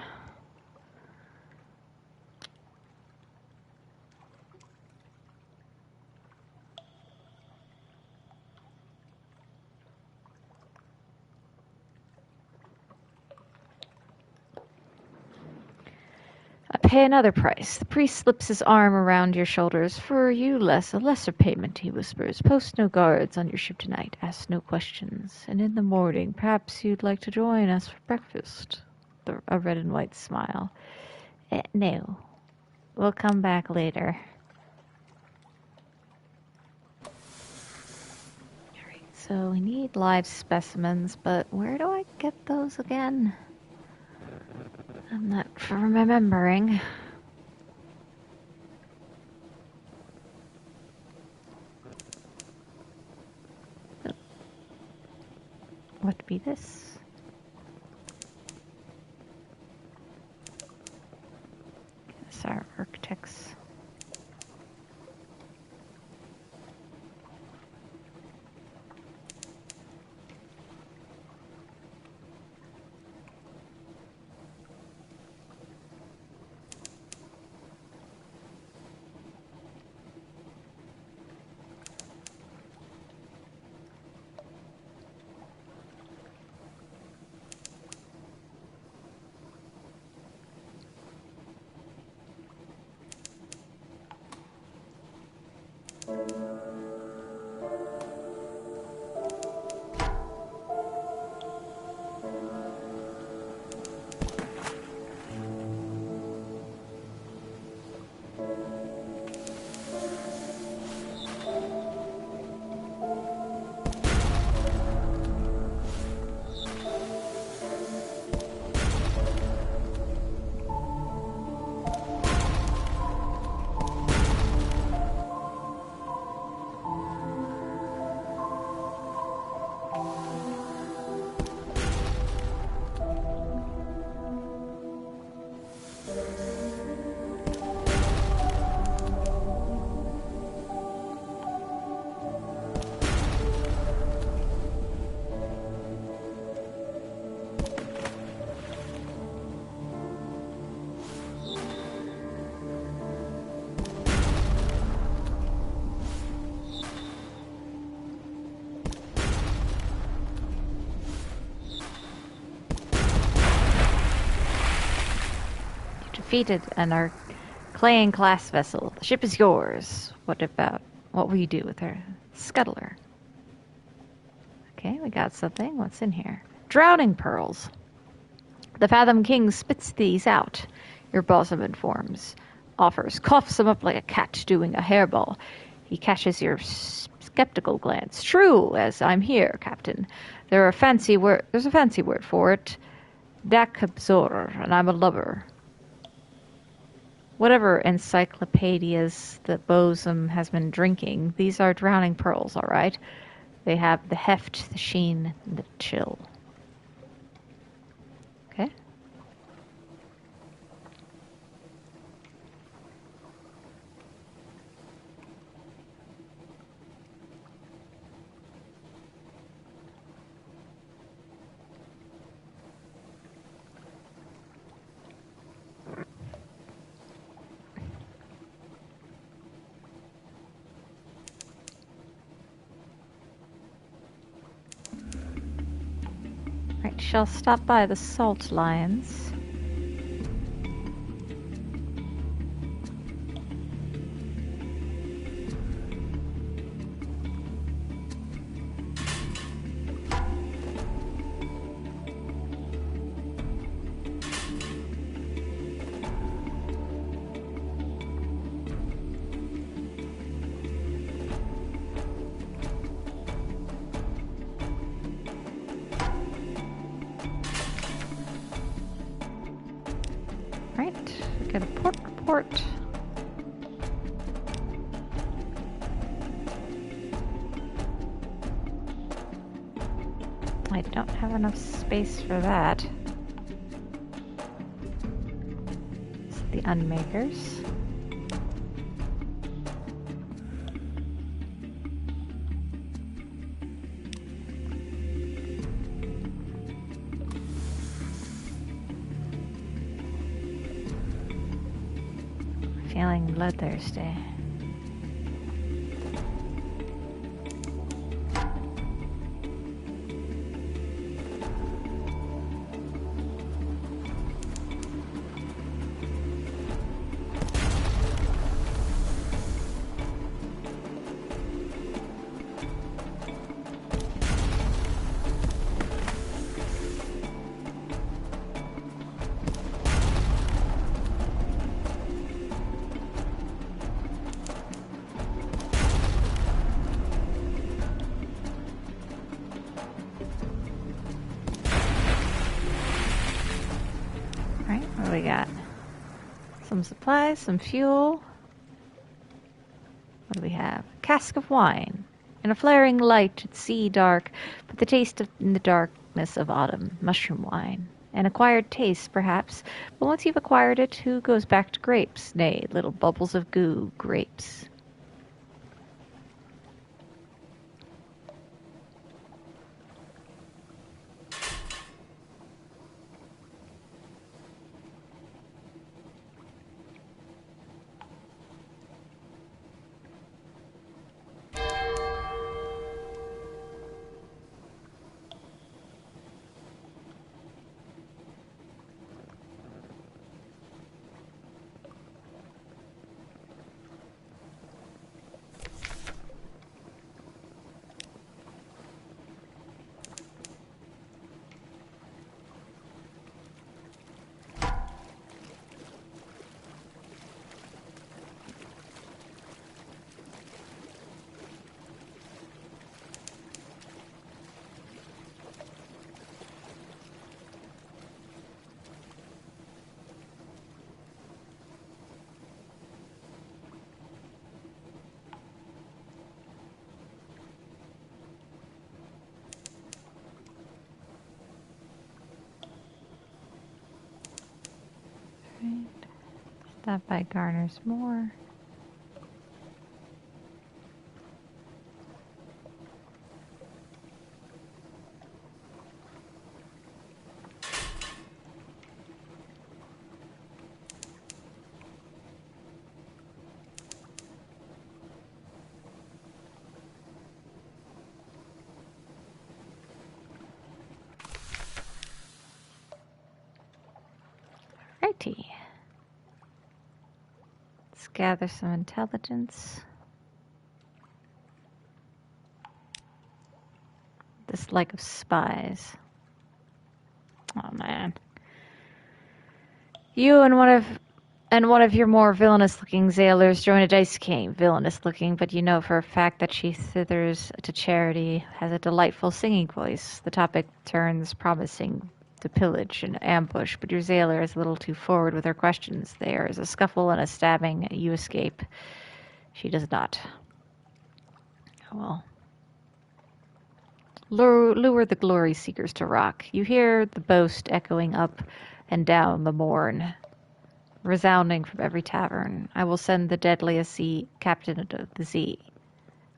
I pay another price. The priest slips his arm around your shoulders. For you, a lesser payment, he whispers. Post no guards on your ship tonight. Ask no questions. And in the morning, perhaps you'd like to join us for breakfast. A red and white smile. No. We'll come back later. Alright, so we need live specimens, but where do I get those again? I'm not remembering. What be this? It's our architects. Defeated and our Claying class vessel. The ship is yours. What will you do with her? Scuttler. Okay, we got something. What's in here? Drowning pearls. The Fathom King spits these out. Your bosom offers, coughs them up like a cat doing a hairball. He catches your skeptical glance. True, as I'm here, Captain. There's a fancy word for it. Dacabzor, and I'm a lover. Whatever encyclopedias the bosom has been drinking, these are drowning pearls, all right? They have the heft, the sheen, and the chill. Okay. Shall stop by the Salt Lions. I don't have enough space for that. It's the unmakers. Feeling bloodthirsty. What do we got? Some supplies, some fuel. What do we have? Cask of wine. In a flaring light, it's sea dark, but the taste in the darkness of autumn. Mushroom wine. An acquired taste, perhaps, but once you've acquired it, who goes back to grapes? Nay, little bubbles of goo, grapes. Stop by Garner's more. Righty. Let's gather some intelligence. Dislike of spies. Oh man. You and one of your more villainous-looking sailors join a dice game. Villainous-looking, but you know for a fact that she thithers to charity, has a delightful singing voice. The topic turns promising to pillage and ambush, but your sailor is a little too forward with her questions. There is a scuffle and a stabbing. You escape. She does not. Oh well. Lure the glory seekers to rock. You hear the boast echoing up and down the morn, resounding from every tavern. I will send the deadliest sea captain of the sea.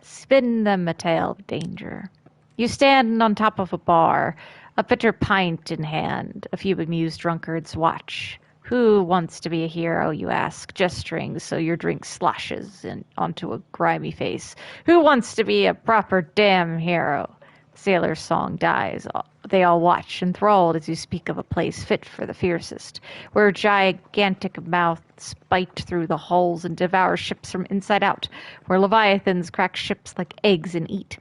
Spin them a tale of danger. You stand on top of a bar, a bitter pint in hand. A few bemused drunkards watch. Who wants to be a hero, you ask, gesturing so your drink sloshes onto a grimy face. Who wants to be a proper damn hero? Sailor's song dies. They all watch, enthralled as you speak of a place fit for the fiercest, where gigantic mouths bite through the hulls and devour ships from inside out, where leviathans crack ships like eggs and eat.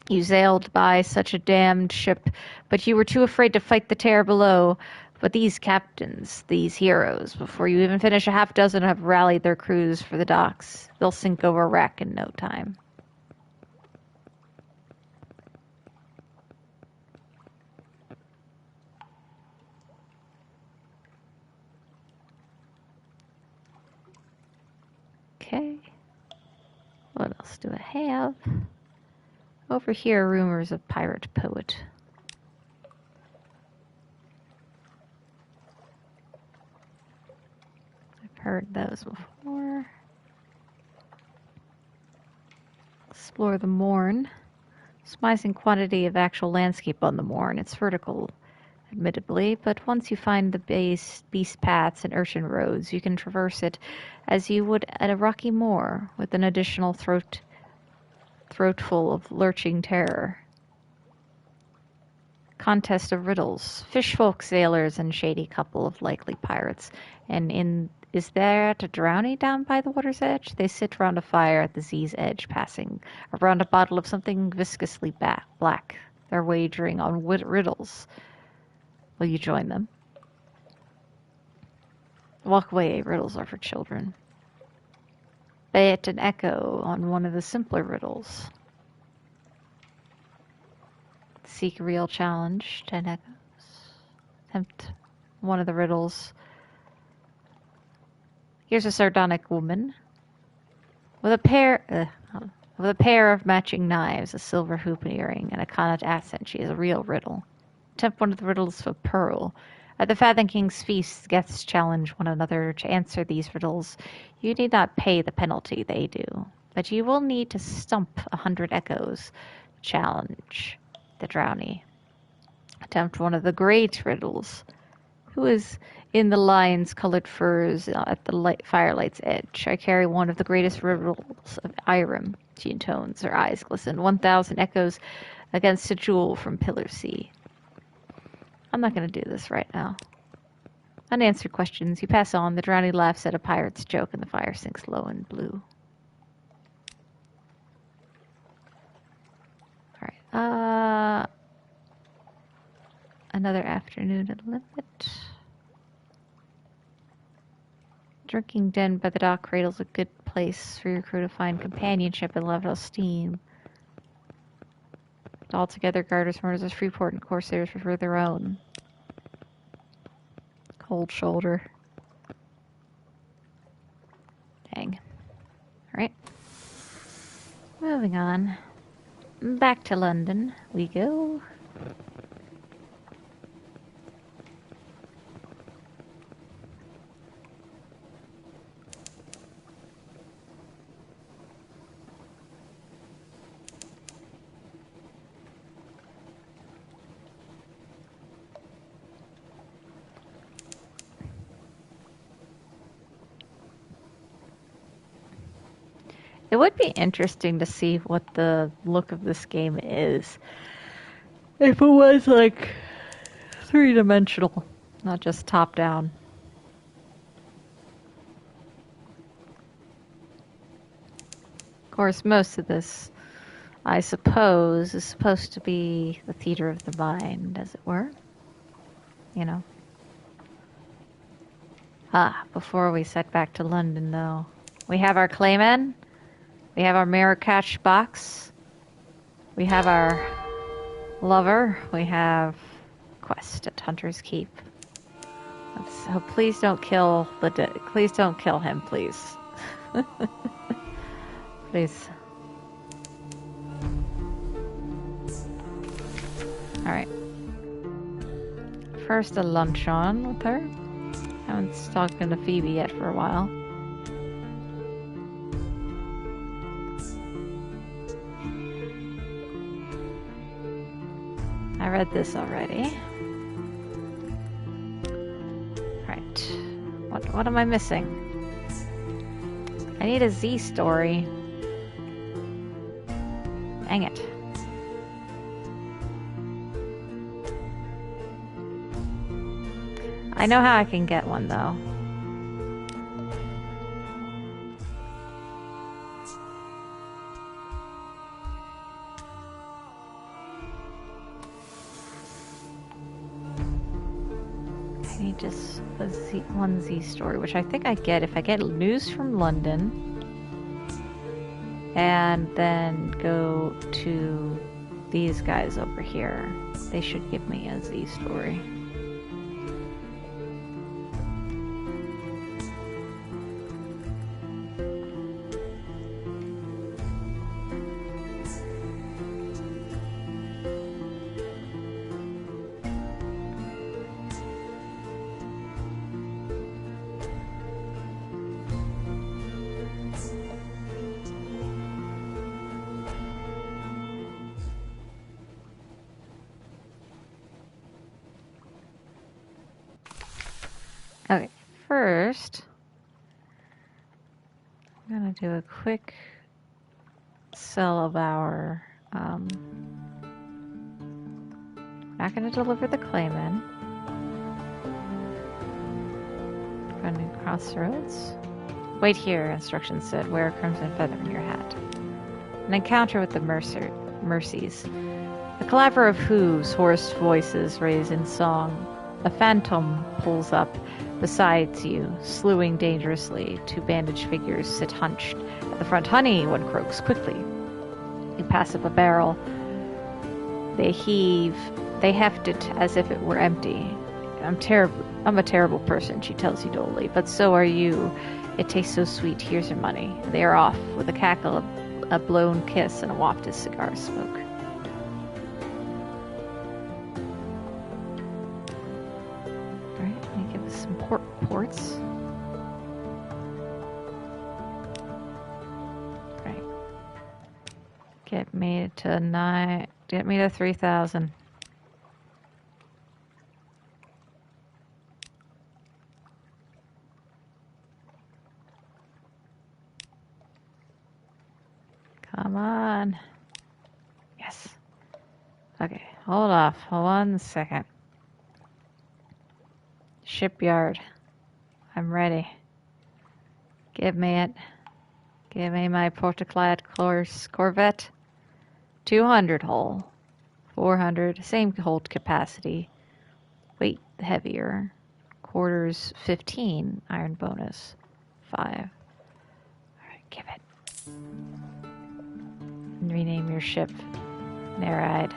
You sailed by such a damned ship, but you were too afraid to fight the terror below. But these captains, these heroes, before you even finish a half dozen, have rallied their crews for the docks. They'll sink over a wreck in no time. Okay. What else do I have? Over here, rumors of pirate poet. Heard those before. Explore the Mourn. Surprising quantity of actual landscape on the Mourn. It's vertical, admittedly, but once you find the beast paths and urchin roads, you can traverse it as you would at a rocky moor, with an additional throatful of lurching terror. Contest of riddles. Fishfolk sailors and shady couple of likely pirates. Is there a drowny down by the water's edge? They sit round a fire at the Z's edge, passing around a bottle of something viscously black. They're wagering on riddles. Will you join them? Walk away. Riddles are for children. Bet an echo on one of the simpler riddles. Seek a real challenge. 10 echoes. Attempt one of the riddles. Here's a sardonic woman with a pair of matching knives, a silver hoop and earring, and a connaught accent. She is a real riddle. Attempt one of the riddles for pearl. At the Fathom King's feast, guests challenge one another to answer these riddles. You need not pay the penalty they do, but you will need to stump 100 echoes. Challenge the drowny. Attempt one of the great riddles. Who is in the lion's colored furs at the firelight's edge? I carry one of the greatest riddles of Irem. She intones, her eyes glisten. 1,000 echoes against a jewel from Pillar Sea. I'm not going to do this right now. Unanswered questions. You pass on. The drowning laughs at a pirate's joke, and the fire sinks low and blue. All right. Another afternoon at limit. Drinking den by the dock cradle's a good place for your crew to find companionship and level steam. Altogether, Garters, Murders, Freeport, and Corsairs prefer their own. Cold shoulder. Dang. Alright. Moving on. Back to London we go. It would be interesting to see what the look of this game is. If it was like 3-dimensional, not just top down. Of course, most of this, I suppose, is supposed to be the theater of the mind, as it were. You know. Before we set back to London, though, we have our Clayman. We have our mirror catch box. We have our lover. We have quest at Hunter's Keep. Let's hope. Please don't kill please don't kill him, please. Please. All right. First, a luncheon with her. Haven't spoken to Phoebe yet for a while. I read this already. Right. What am I missing? I need a Z story. Dang it. I know how I can get one, though. Just one Z story, which I think I get if I get news from London and then go to these guys over here. They should give me a Z story. Okay, first, I'm gonna do a quick sell of our, not gonna deliver the clayman. Running crossroads. Wait here, instructions said. Wear a crimson feather in your hat. An encounter with the Mercies. A clapper of hooves, hoarse voices raise in song. A phantom pulls up beside you, slewing dangerously. Two bandaged figures sit hunched at the front. Honey, one croaks quickly. You pass up a barrel. They heave. They heft it as if it were empty. I'm a terrible person, she tells you dully, but so are you. It tastes so sweet. Here's your money. They are off with a cackle, a blown kiss, and a waft of cigar smoke. Alright, let me give us some ports. Right. Get me to 3,000. Come on. Yes. Okay, hold off. 1 second. Shipyard. I'm ready. Give me it. Give me my portaclad corvette. 200 hull. 400. Same hold capacity. Weight heavier. Quarters 15. Iron bonus 5. Alright, give it. Rename your ship. Nereid.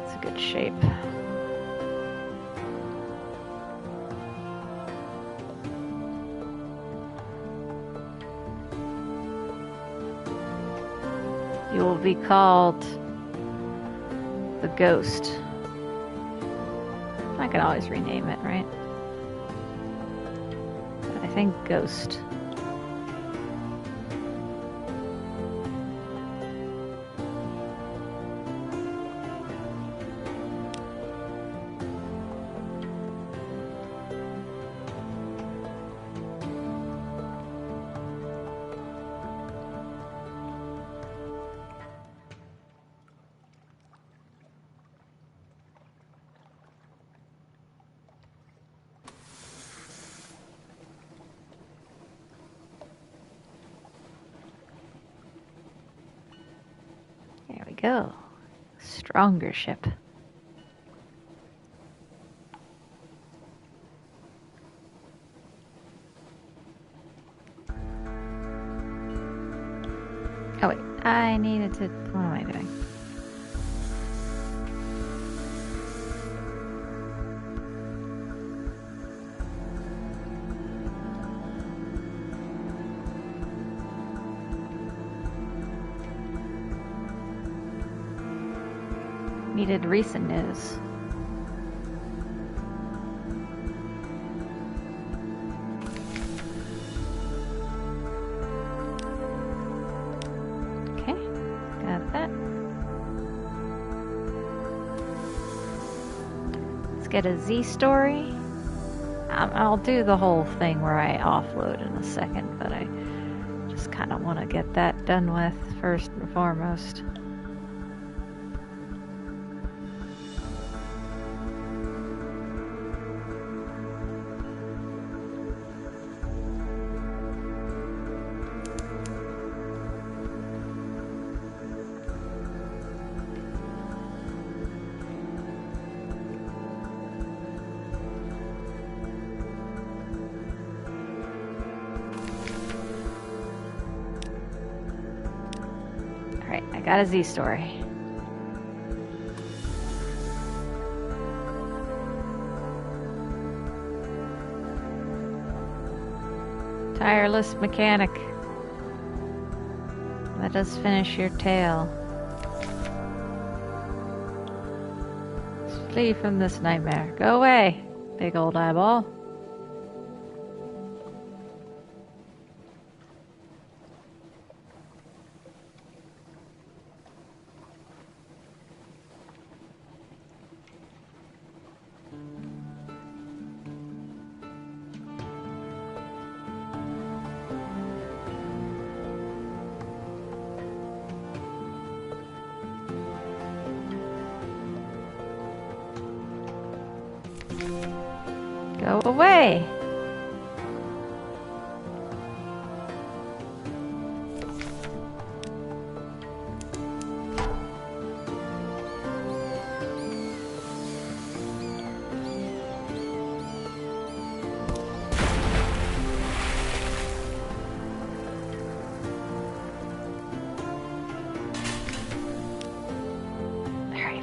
It's a good shape. You will be called the Ghost. I can always rename it, right? But I think Ghost. There we go. Stronger ship. Oh wait, I needed to... What am I doing? Needed recent news. Okay, got that. Let's get a Z story. I'll do the whole thing where I offload in a second, but I just kind of want to get that done with first and foremost. I got a Z story. Tireless mechanic. Let us finish your tale. Flee from this nightmare. Go away, big old eyeball. Go away.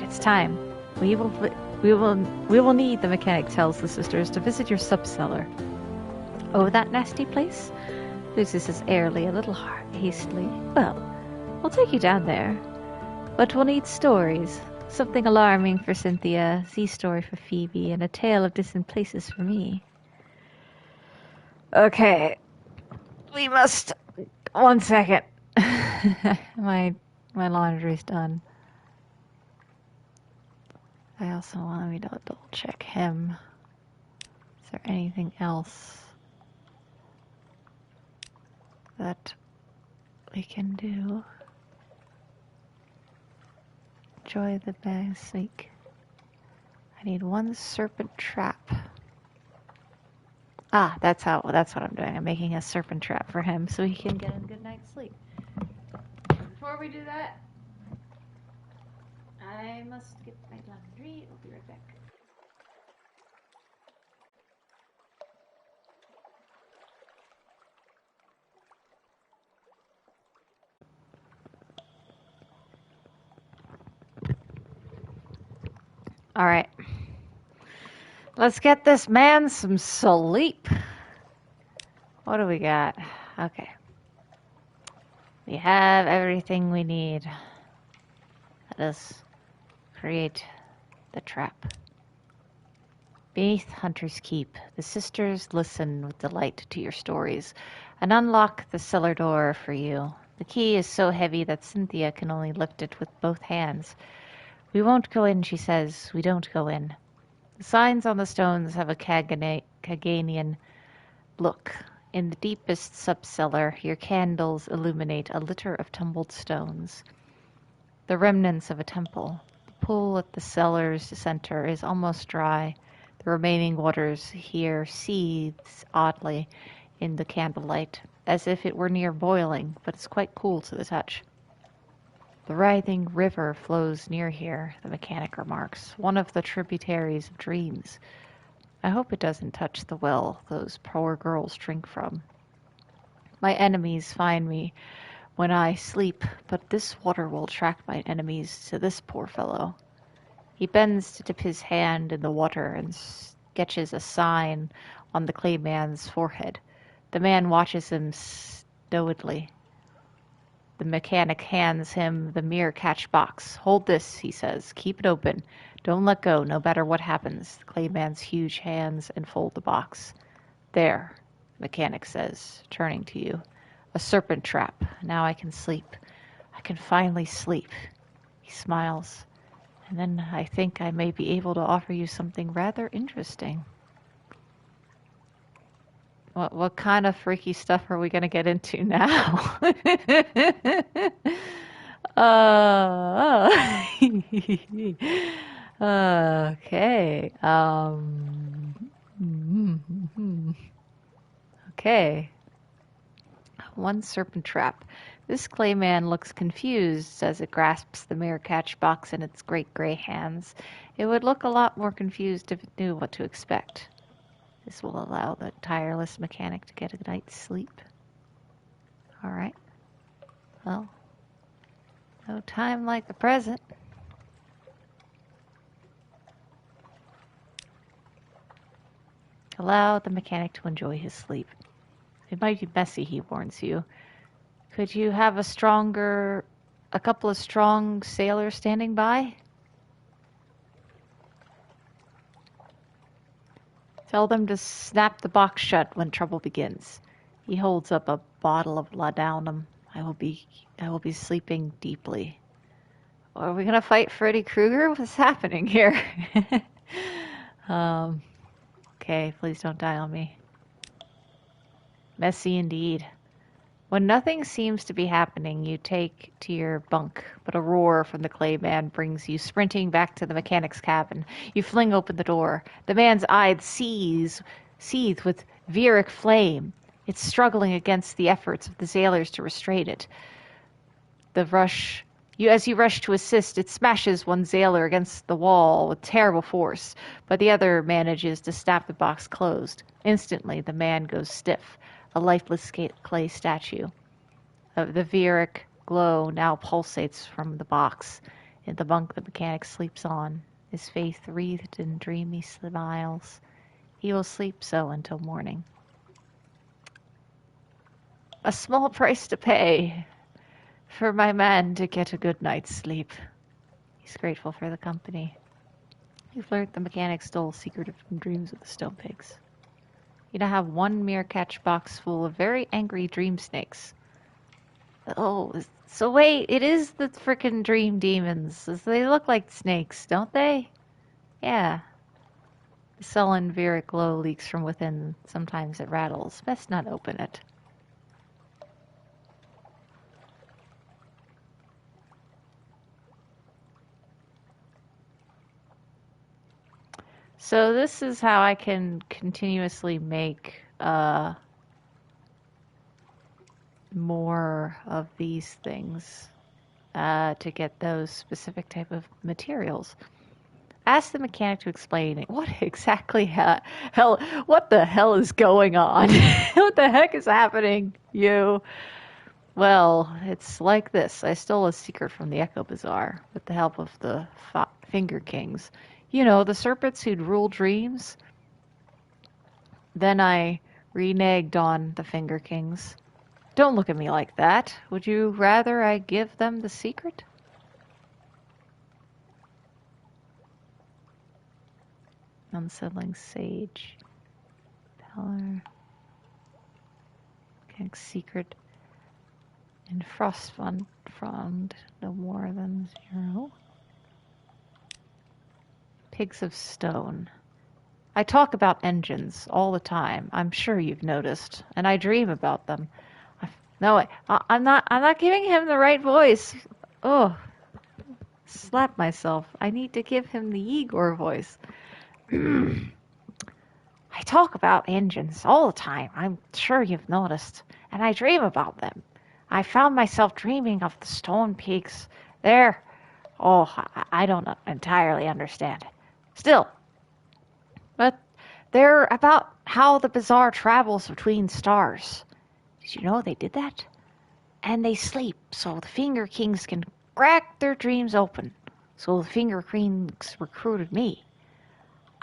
It's time. We will need, the mechanic tells the sisters, to visit your subcellar. Oh, that nasty place? Lucy says airily, a little hastily. Well, we'll take you down there. But we'll need stories. Something alarming for Cynthia, a sea story for Phoebe, and a tale of distant places for me. Okay. We must... 1 second. My laundry's done. I also want me to double check him. Is there anything else that we can do? Enjoy the bag sneak. I need 1 serpent trap. Ah, that's what I'm doing. I'm making a serpent trap for him so he can get a good night's sleep. Before we do that, I must get my laundry. I'll be right back. All right. Let's get this man some sleep. What do we got? Okay. We have everything we need. Let us create the trap. Beneath Hunter's Keep, the sisters listen with delight to your stories and unlock the cellar door for you. The key is so heavy that Cynthia can only lift it with both hands. We won't go in, she says. We don't go in. The signs on the stones have a Caganian look. In the deepest subcellar, your candles illuminate a litter of tumbled stones. The remnants of a temple. The pool at the cellar's center is almost dry. The remaining waters here seethes oddly in the candlelight, as if it were near boiling, but it's quite cool to the touch. The writhing river flows near here, the mechanic remarks, one of the tributaries of dreams. I hope it doesn't touch the well those poor girls drink from. My enemies find me when I sleep, but this water will attract my enemies to this poor fellow. He bends to dip his hand in the water and sketches a sign on the clay man's forehead. The man watches him stolidly. The mechanic hands him the mirror catch box. Hold this, he says. Keep it open. Don't let go, no matter what happens. The clay man's huge hands enfold the box. There, the mechanic says, turning to you. A serpent trap. Now I can sleep. I can finally sleep. He smiles. And then I think I may be able to offer you something rather interesting. What kind of freaky stuff are we going to get into now? Okay. Okay. 1 serpent trap. This clay man looks confused as it grasps the mirror catch box in its great gray hands. It would look a lot more confused if it knew what to expect. This will allow the tireless mechanic to get a night's sleep. All right. Well, no time like the present. Allow the mechanic to enjoy his sleep. It might be messy, he warns you. Could you have a couple of strong sailors standing by? Tell them to snap the box shut when trouble begins. He holds up a bottle of laudanum. I will be sleeping deeply. Are we gonna fight Freddy Krueger? What's happening here? Okay, please don't die on me. Messy indeed. When nothing seems to be happening, you take to your bunk, but a roar from the clay man brings you sprinting back to the mechanic's cabin. You fling open the door. The man's eyes seethe with viric flame. It's struggling against the efforts of the sailors to restrain it. As you rush to assist, it smashes one sailor against the wall with terrible force, but the other manages to snap the box closed. Instantly, the man goes stiff, a lifeless clay statue. The viric glow now pulsates from the box. In the bunk the mechanic sleeps on, his face wreathed in dreamy smiles. He will sleep so until morning. A small price to pay for my man to get a good night's sleep. He's grateful for the company. You've learned the mechanic stole secret from dreams of the stone pigs. You now have one mere catch box full of very angry dream snakes. Oh, so wait, it is the frickin' dream demons. They look like snakes, don't they? Yeah. The sullen viric glow leaks from within. Sometimes it rattles. Best not open it. So this is how I can continuously make more of these things to get those specific type of materials. Ask the mechanic to explain what exactly what the hell is going on? What the heck is happening, you? Well, it's like this. I stole a secret from the Echo Bazaar with the help of the Finger Kings. You know, the serpents who'd rule dreams. Then I reneged on the Finger Kings. Don't look at me like that. Would you rather I give them the secret? Unsettling Sage. Peller. Secret. And Frostfund no more than 0. Pigs of Stone. I talk about engines all the time. I'm sure you've noticed, and I dream about them. I'm not giving him the right voice. Oh, slap myself. I need to give him the Igor voice. I talk about engines all the time. I'm sure you've noticed, and I dream about them. I found myself dreaming of the stone pigs. I don't entirely understand. Still, but they're about how the bazaar travels between stars. Did you know they did that? And they sleep so the Finger Kings can crack their dreams open. So the Finger Kings recruited me.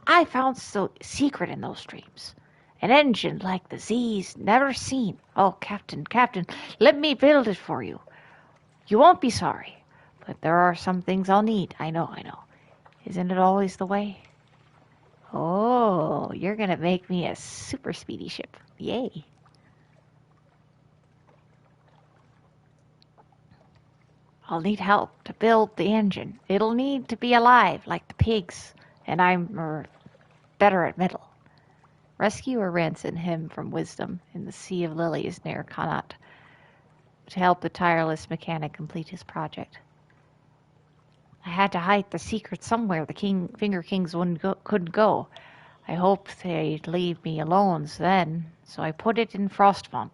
I found the secret in those dreams. An engine like the Z's never seen. Oh, Captain, let me build it for you. You won't be sorry. But there are some things I'll need. I know. Isn't it always the way? Oh, you're gonna make me a super speedy ship. Yay. I'll need help to build the engine. It'll need to be alive like the pigs, and I'm better at metal. Rescue or ransom him from wisdom in the Sea of Lilies near Connaught to help the tireless mechanic complete his project. I had to hide the secret somewhere the Finger Kings couldn't go. I hoped they'd leave me alone then, so I put it in Frostfund.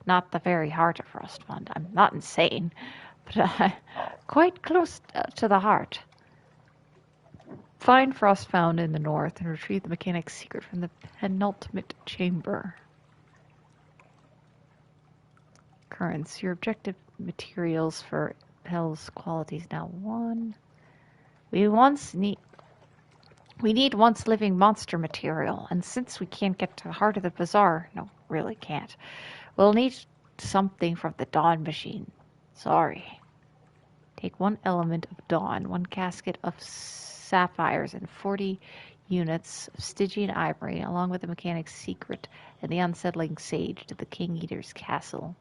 Not the very heart of Frostfund. I'm not insane, but quite close to the heart. Find Frostfund in the north and retrieve the mechanic's secret from the penultimate chamber. Currents. Your objective materials for Hell's quality is now 1. We need once living monster material, and since we can't get to the heart of the bazaar, no, really can't, we'll need something from the Dawn machine. Sorry. Take 1 element of Dawn, 1 casket of sapphires, and 40 units of Stygian ivory, along with the mechanic's secret and the unsettling sage to the King Eater's castle.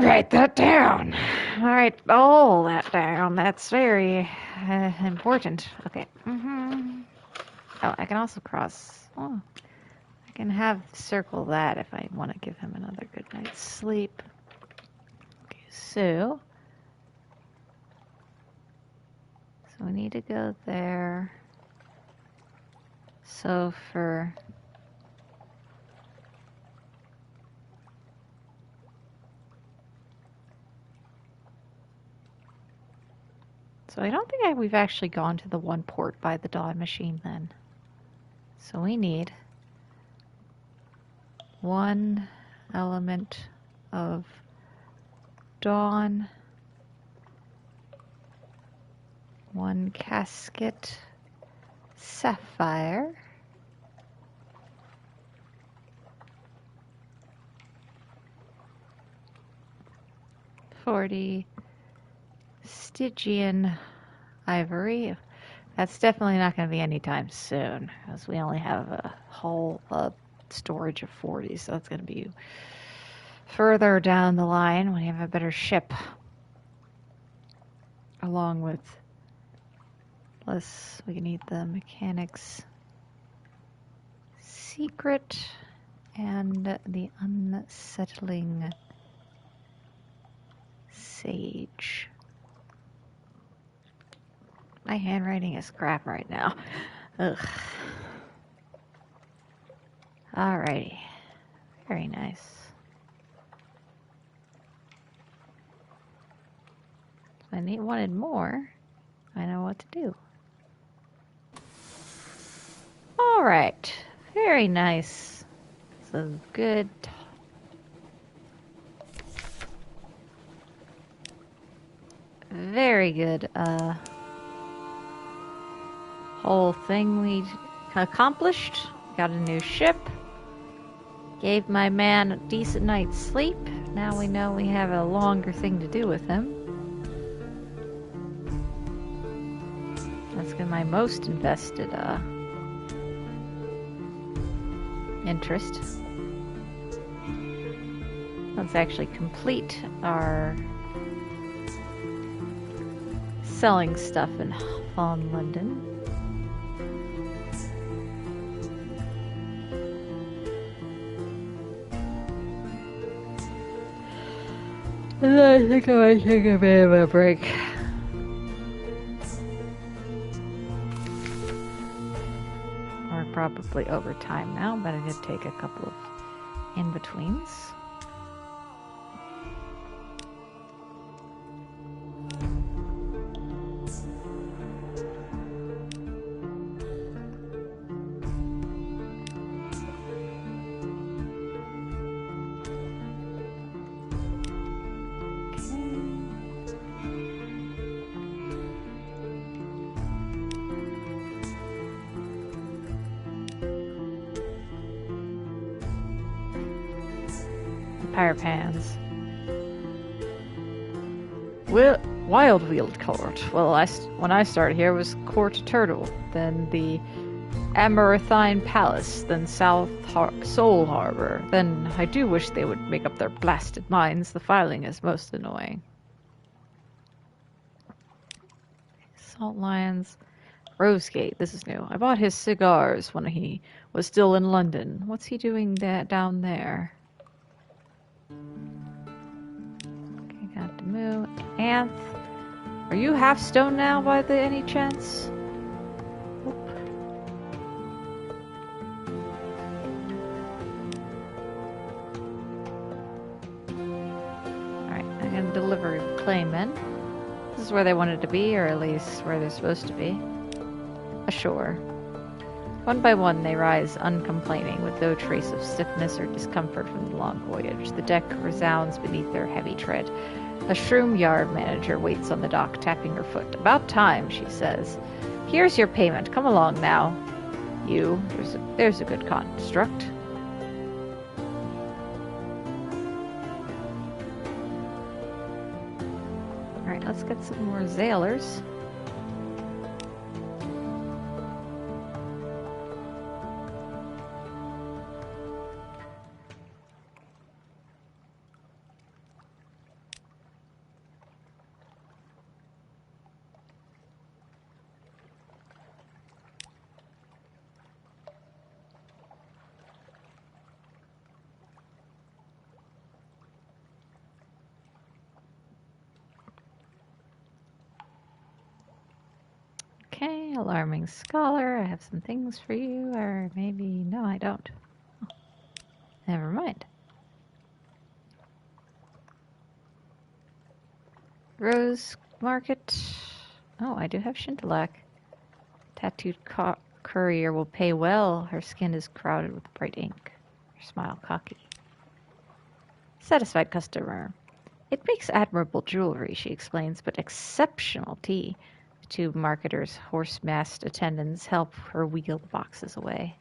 Write that down. All right, all that down. That's very important. Okay. Oh, I can also cross. Oh, can circle that if I want to give him another good night's sleep. Okay, so we need to go there. So I don't think we've actually gone to the one port by the Dawn machine then. So we need one element of Dawn, one casket sapphire, $40 Stygian ivory. That's definitely not going to be anytime soon, because we only have a whole storage of 40, so it's going to be further down the line when you have a better ship. Along with, we need the mechanic's secret and the unsettling sage. My handwriting is crap right now. Ugh. Alrighty. Very nice. If I wanted more, I know what to do. Alright. Very nice. So good. Very good. Whole thing we accomplished. Got a new ship. Gave my man a decent night's sleep. Now we know we have a longer thing to do with him. That's been my most invested interest. Let's actually complete our selling stuff in Fawn, London. And I think I might take a bit of a break. We're probably over time now, but I did take a couple of in-betweens. Pans. Wildfield Court. Well, when I started here, it was Court Turtle, then the Amaranthine Palace, then Soul Harbor. Then I do wish they would make up their blasted minds. The filing is most annoying. Salt Lions. Rosegate. This is new. I bought his cigars when he was still in London. What's he doing down there? Got to move. Anth, are you half stone now by any chance? Oop. Alright, I'm gonna deliver Claymen. This is where they wanted to be, or at least where they're supposed to be. Ashore. One by one they rise uncomplaining, with no trace of stiffness or discomfort from the long voyage. The deck resounds beneath their heavy tread. A shroom yard manager waits on the dock, tapping her foot. "About time," she says. "Here's your payment. Come along now. You. There's a good construct." Alright, let's get some more sailors. alarming scholar. I have some things for you, or maybe no, I don't. Oh, never mind. Rose Market. Oh, I do have Shintalak. Tattooed courier will pay well. Her skin is crowded with bright ink. Her smile cocky. Satisfied customer. It makes admirable jewelry, she explains, but exceptional tea. The two marketers' horse-masked attendants help her wheel the boxes away.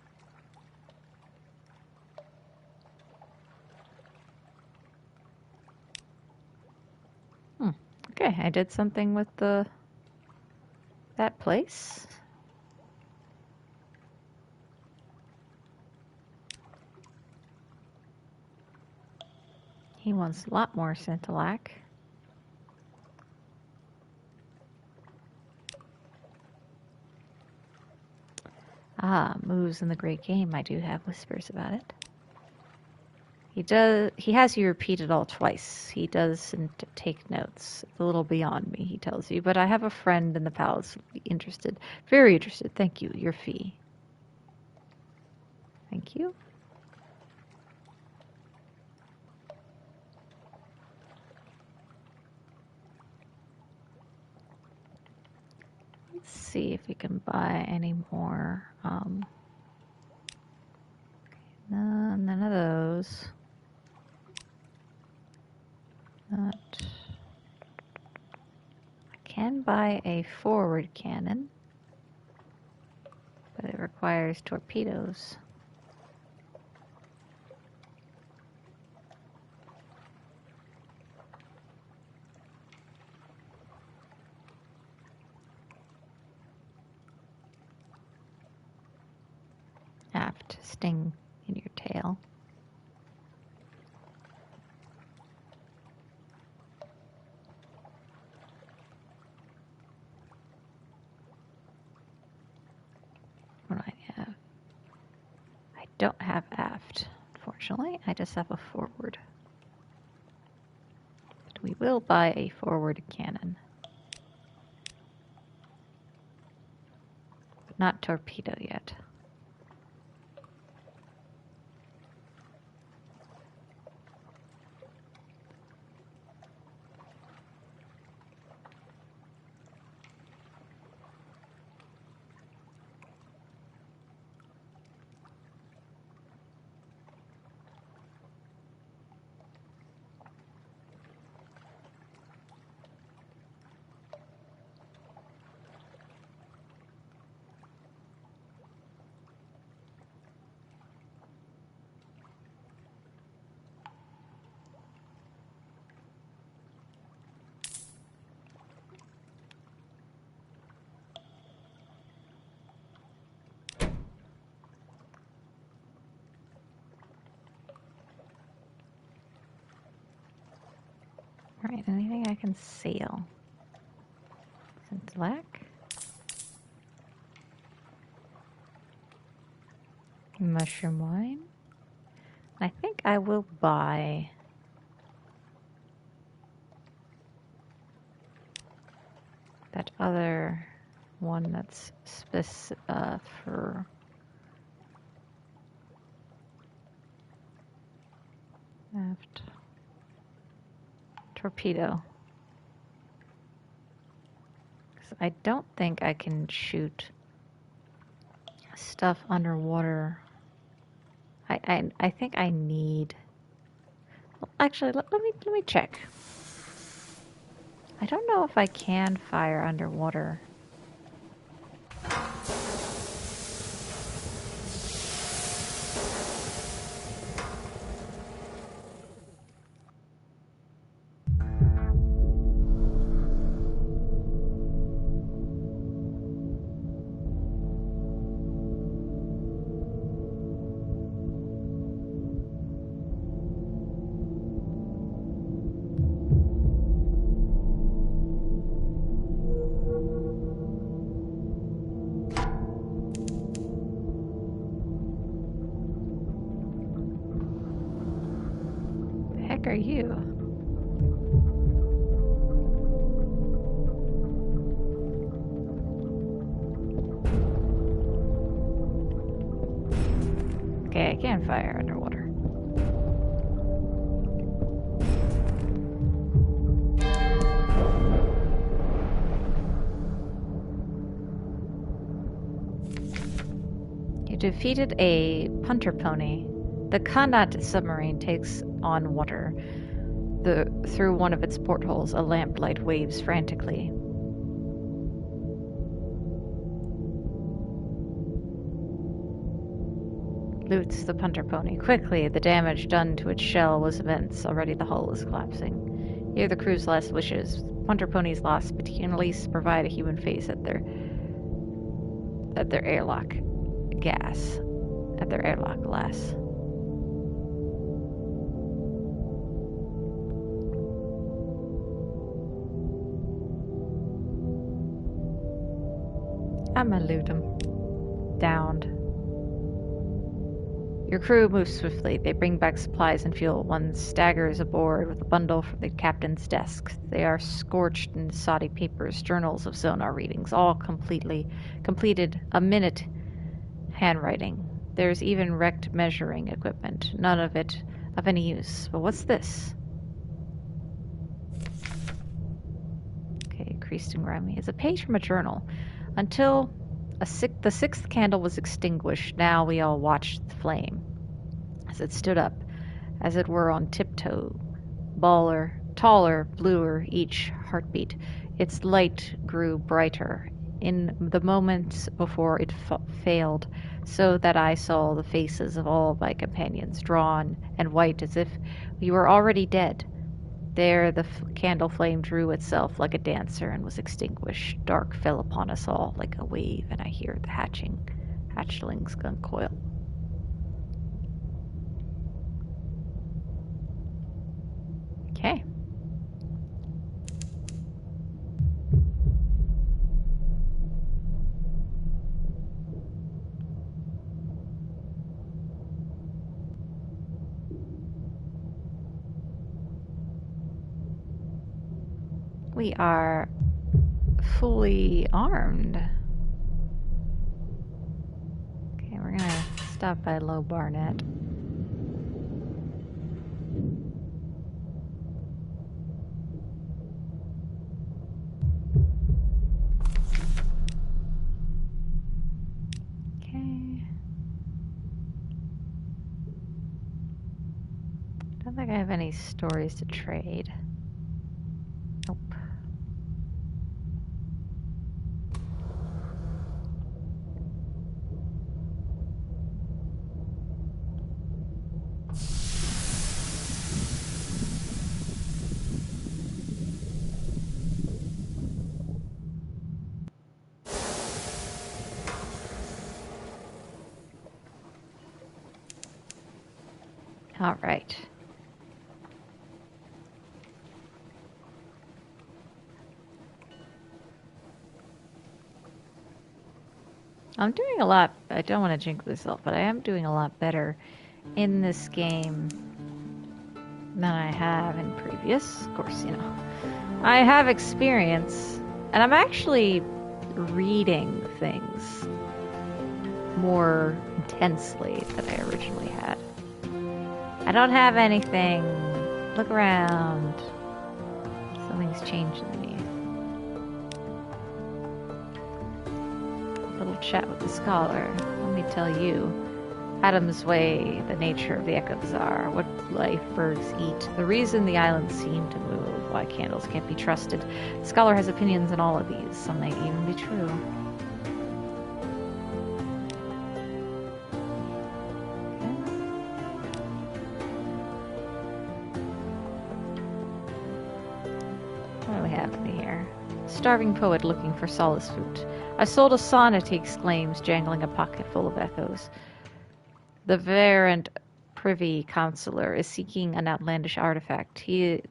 Okay, I did something with that place. He wants a lot more Scintillac. Ah, moves in the great game. I do have whispers about it. He has you repeat it all twice. He doesn't take notes. It's a little beyond me, he tells you, but I have a friend in the palace who would be interested. Very interested. Thank you. Your fee. Thank you. Let's see if we can buy any more. None of those. Not. I can buy a forward cannon, but it requires torpedoes. Aft, sting in your tail. What do I have? I don't have aft, unfortunately. I just have a forward. But we will buy a forward cannon. But not torpedo yet. Alright, anything I can sail? Scintillac. Mushroom wine. I think I will buy that other one that's for aft. Torpedo. Because I don't think I can shoot stuff underwater. I think I need. Well, actually, let me check. I don't know if I can fire underwater. Are you? Okay, I can't fire underwater. You defeated a punter pony. The Kanat submarine takes on water. Through one of its portholes, a lamplight waves frantically. Loots the punter pony. Quickly, the damage done to its shell was immense. Already the hull is collapsing. Here the crew's last wishes. Punter ponies lost, but he can at least provide a human face at their airlock gas. At their airlock glass. I'ma loot him. Downed. Your crew moves swiftly. They bring back supplies and fuel. One staggers aboard with a bundle from the captain's desk. They are scorched in soddy papers, journals of sonar readings, all completed a minute handwriting. There's even wrecked measuring equipment, none of it of any use. But what's this? Okay, creased and grimy. It's a page from a journal. Until the sixth candle was extinguished, now we all watched the flame. As it stood up, as it were on tiptoe, taller, bluer each heartbeat, its light grew brighter in the moments before it failed, so that I saw the faces of all my companions, drawn and white as if we were already dead. There the candle flame drew itself like a dancer and was extinguished. Dark fell upon us all like a wave, and I hear the hatchlings uncoil. Okay. We are fully armed. Okay, we're gonna stop by Low Barnet. Okay. Don't think I have any stories to trade. Nope. All right. I'm doing a lot. I don't want to jinx myself, but I am doing a lot better in this game than I have in previous. Of course, you know, I have experience, and I'm actually reading things more intensely than I originally had. I don't have anything. Look around. Something's changed in me. Little chat with the scholar. Let me tell you. Adam's Way, the nature of the Echo Bazaar, what life birds eat, the reason the islands seem to move, why candles can't be trusted. The scholar has opinions on all of these. Some may even be true. What do we have in here? Starving poet looking for solace food. I sold a sonnet, he exclaims, jangling a pocket full of echoes. The Verant Privy Councillor is seeking an outlandish artifact. He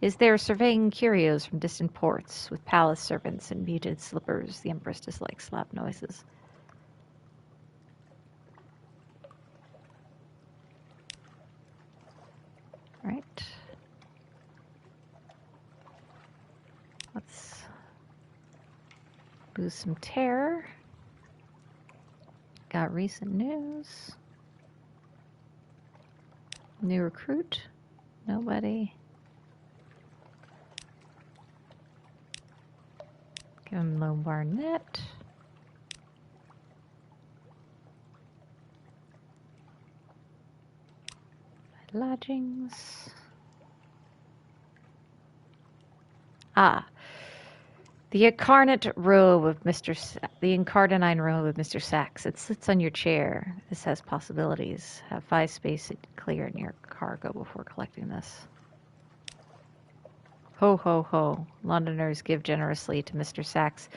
is there surveying curios from distant ports, with palace servants and muted slippers. The Empress dislikes loud noises. Right. Let's lose some terror. Got recent news. New recruit? Nobody. Give him low barnet. Lodgings. Ah. The incarnate robe of the incarnadine robe of Mr. Sachs. It sits on your chair. This has possibilities. Have 5 space to clear in your cargo before collecting this. Ho, ho, ho. Londoners give generously to Mr. Sachs.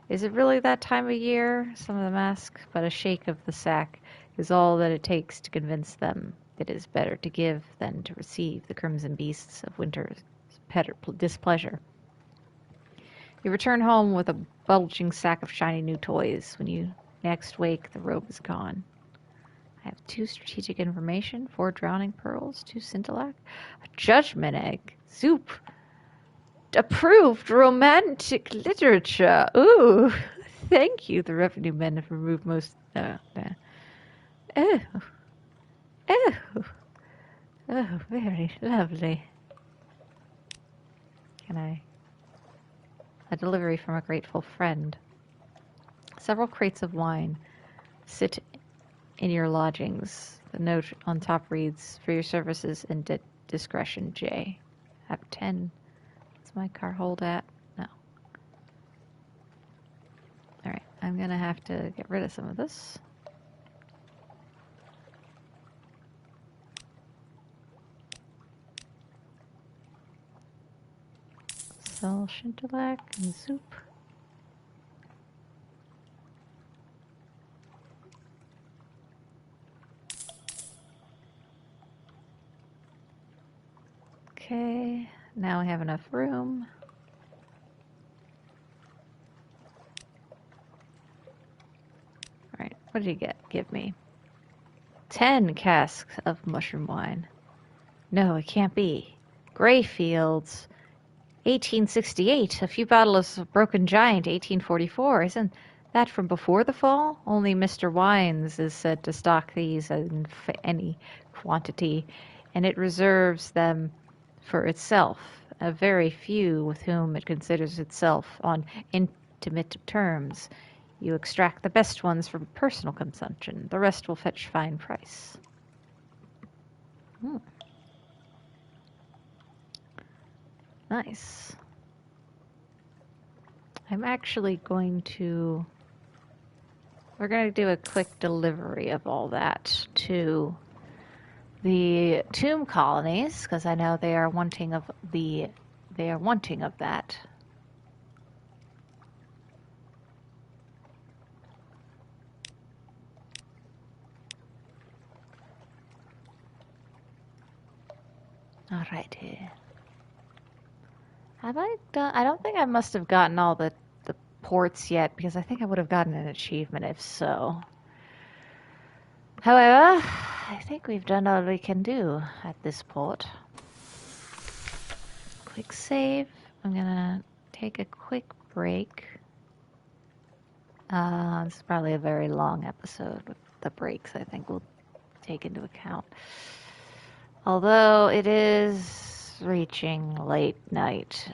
Is it really that time of year? Some of them ask, but a shake of the sack is all that it takes to convince them it is better to give than to receive the crimson beasts of winter's displeasure. You return home with a bulging sack of shiny new toys. When you next wake, the robe is gone. I have 2 strategic information, 4 drowning pearls, 2 scintillac, a judgment egg, soup, approved romantic literature. Ooh, thank you. The revenue men have removed most. Oh, oh, very lovely. Can I? A delivery from a grateful friend. Several crates of wine sit in your lodgings. The note on top reads, for your services and discretion, J. I have 10. What's my car hold at? No. Alright, I'm gonna have to get rid of some of this. Sell scintillac and soup. Okay, now I have enough room. Alright, what did you give me? 10 casks of mushroom wine. No, it can't be. Greyfields, 1868. A few bottles of Broken Giant, 1844. Isn't that from before the fall? Only Mr. Wines is said to stock these in any quantity, and it reserves them for itself. A very few with whom it considers itself on intimate terms. You extract the best ones from personal consumption. The rest will fetch fine price. Nice. I'm actually going to... We're going to do a quick delivery of all that to the tomb colonies, because I know they are wanting of that. Alrighty. Have I done... I don't think I must have gotten all the ports yet, because I think I would have gotten an achievement if so. However, I think we've done all we can do at this port. Quick save. I'm gonna take a quick break. This is probably a very long episode with the breaks I think we'll take into account. Although it is reaching late night.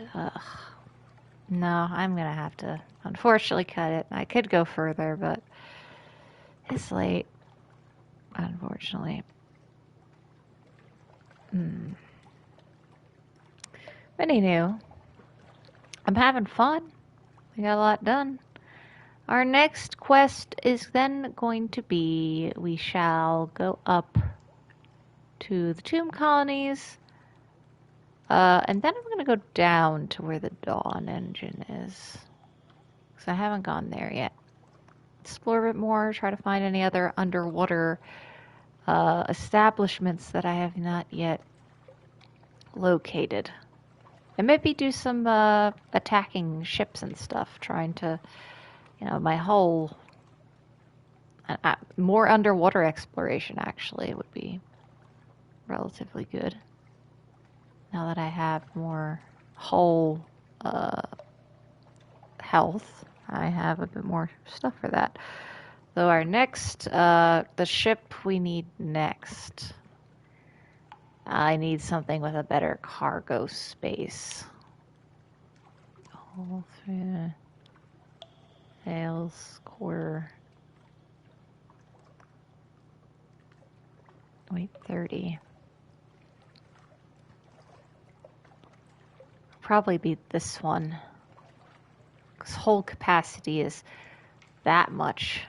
No, I'm gonna have to unfortunately cut it. I could go further, but it's late. Unfortunately. Anywho, I'm having fun. We got a lot done. Our next quest is then going to be, we shall go up to the tomb colonies, and then I'm going to go down to where the Dawn engine is, because I haven't gone there yet. Explore a bit more, try to find any other underwater establishments that I have not yet located. And maybe do some attacking ships and stuff, trying to, my whole... more underwater exploration, actually, would be relatively good. Now that I have more whole health, I have a bit more stuff for that. Though our next, the ship we need next I need something with a better cargo space. All through sales quarter. Wait, 30. Probably be this one. Because hold capacity is that much.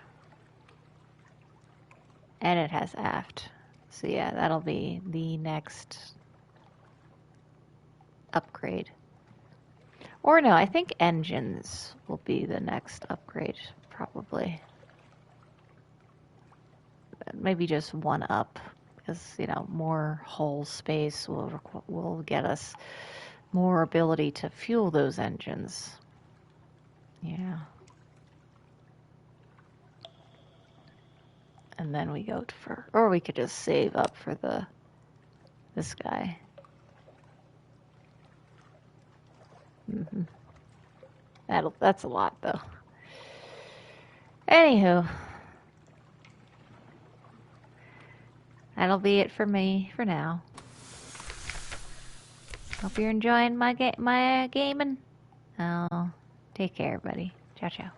And it has aft. So yeah, that'll be the next upgrade. Or no, I think engines will be the next upgrade, probably. Maybe just one up, because, you know, more hull space will get us more ability to fuel those engines. Yeah. And then we go for, or we could just save up for this guy. Mm-hmm. That's a lot, though. Anywho, that'll be it for me for now. Hope you're enjoying my gaming. Oh, take care, buddy. Ciao, ciao.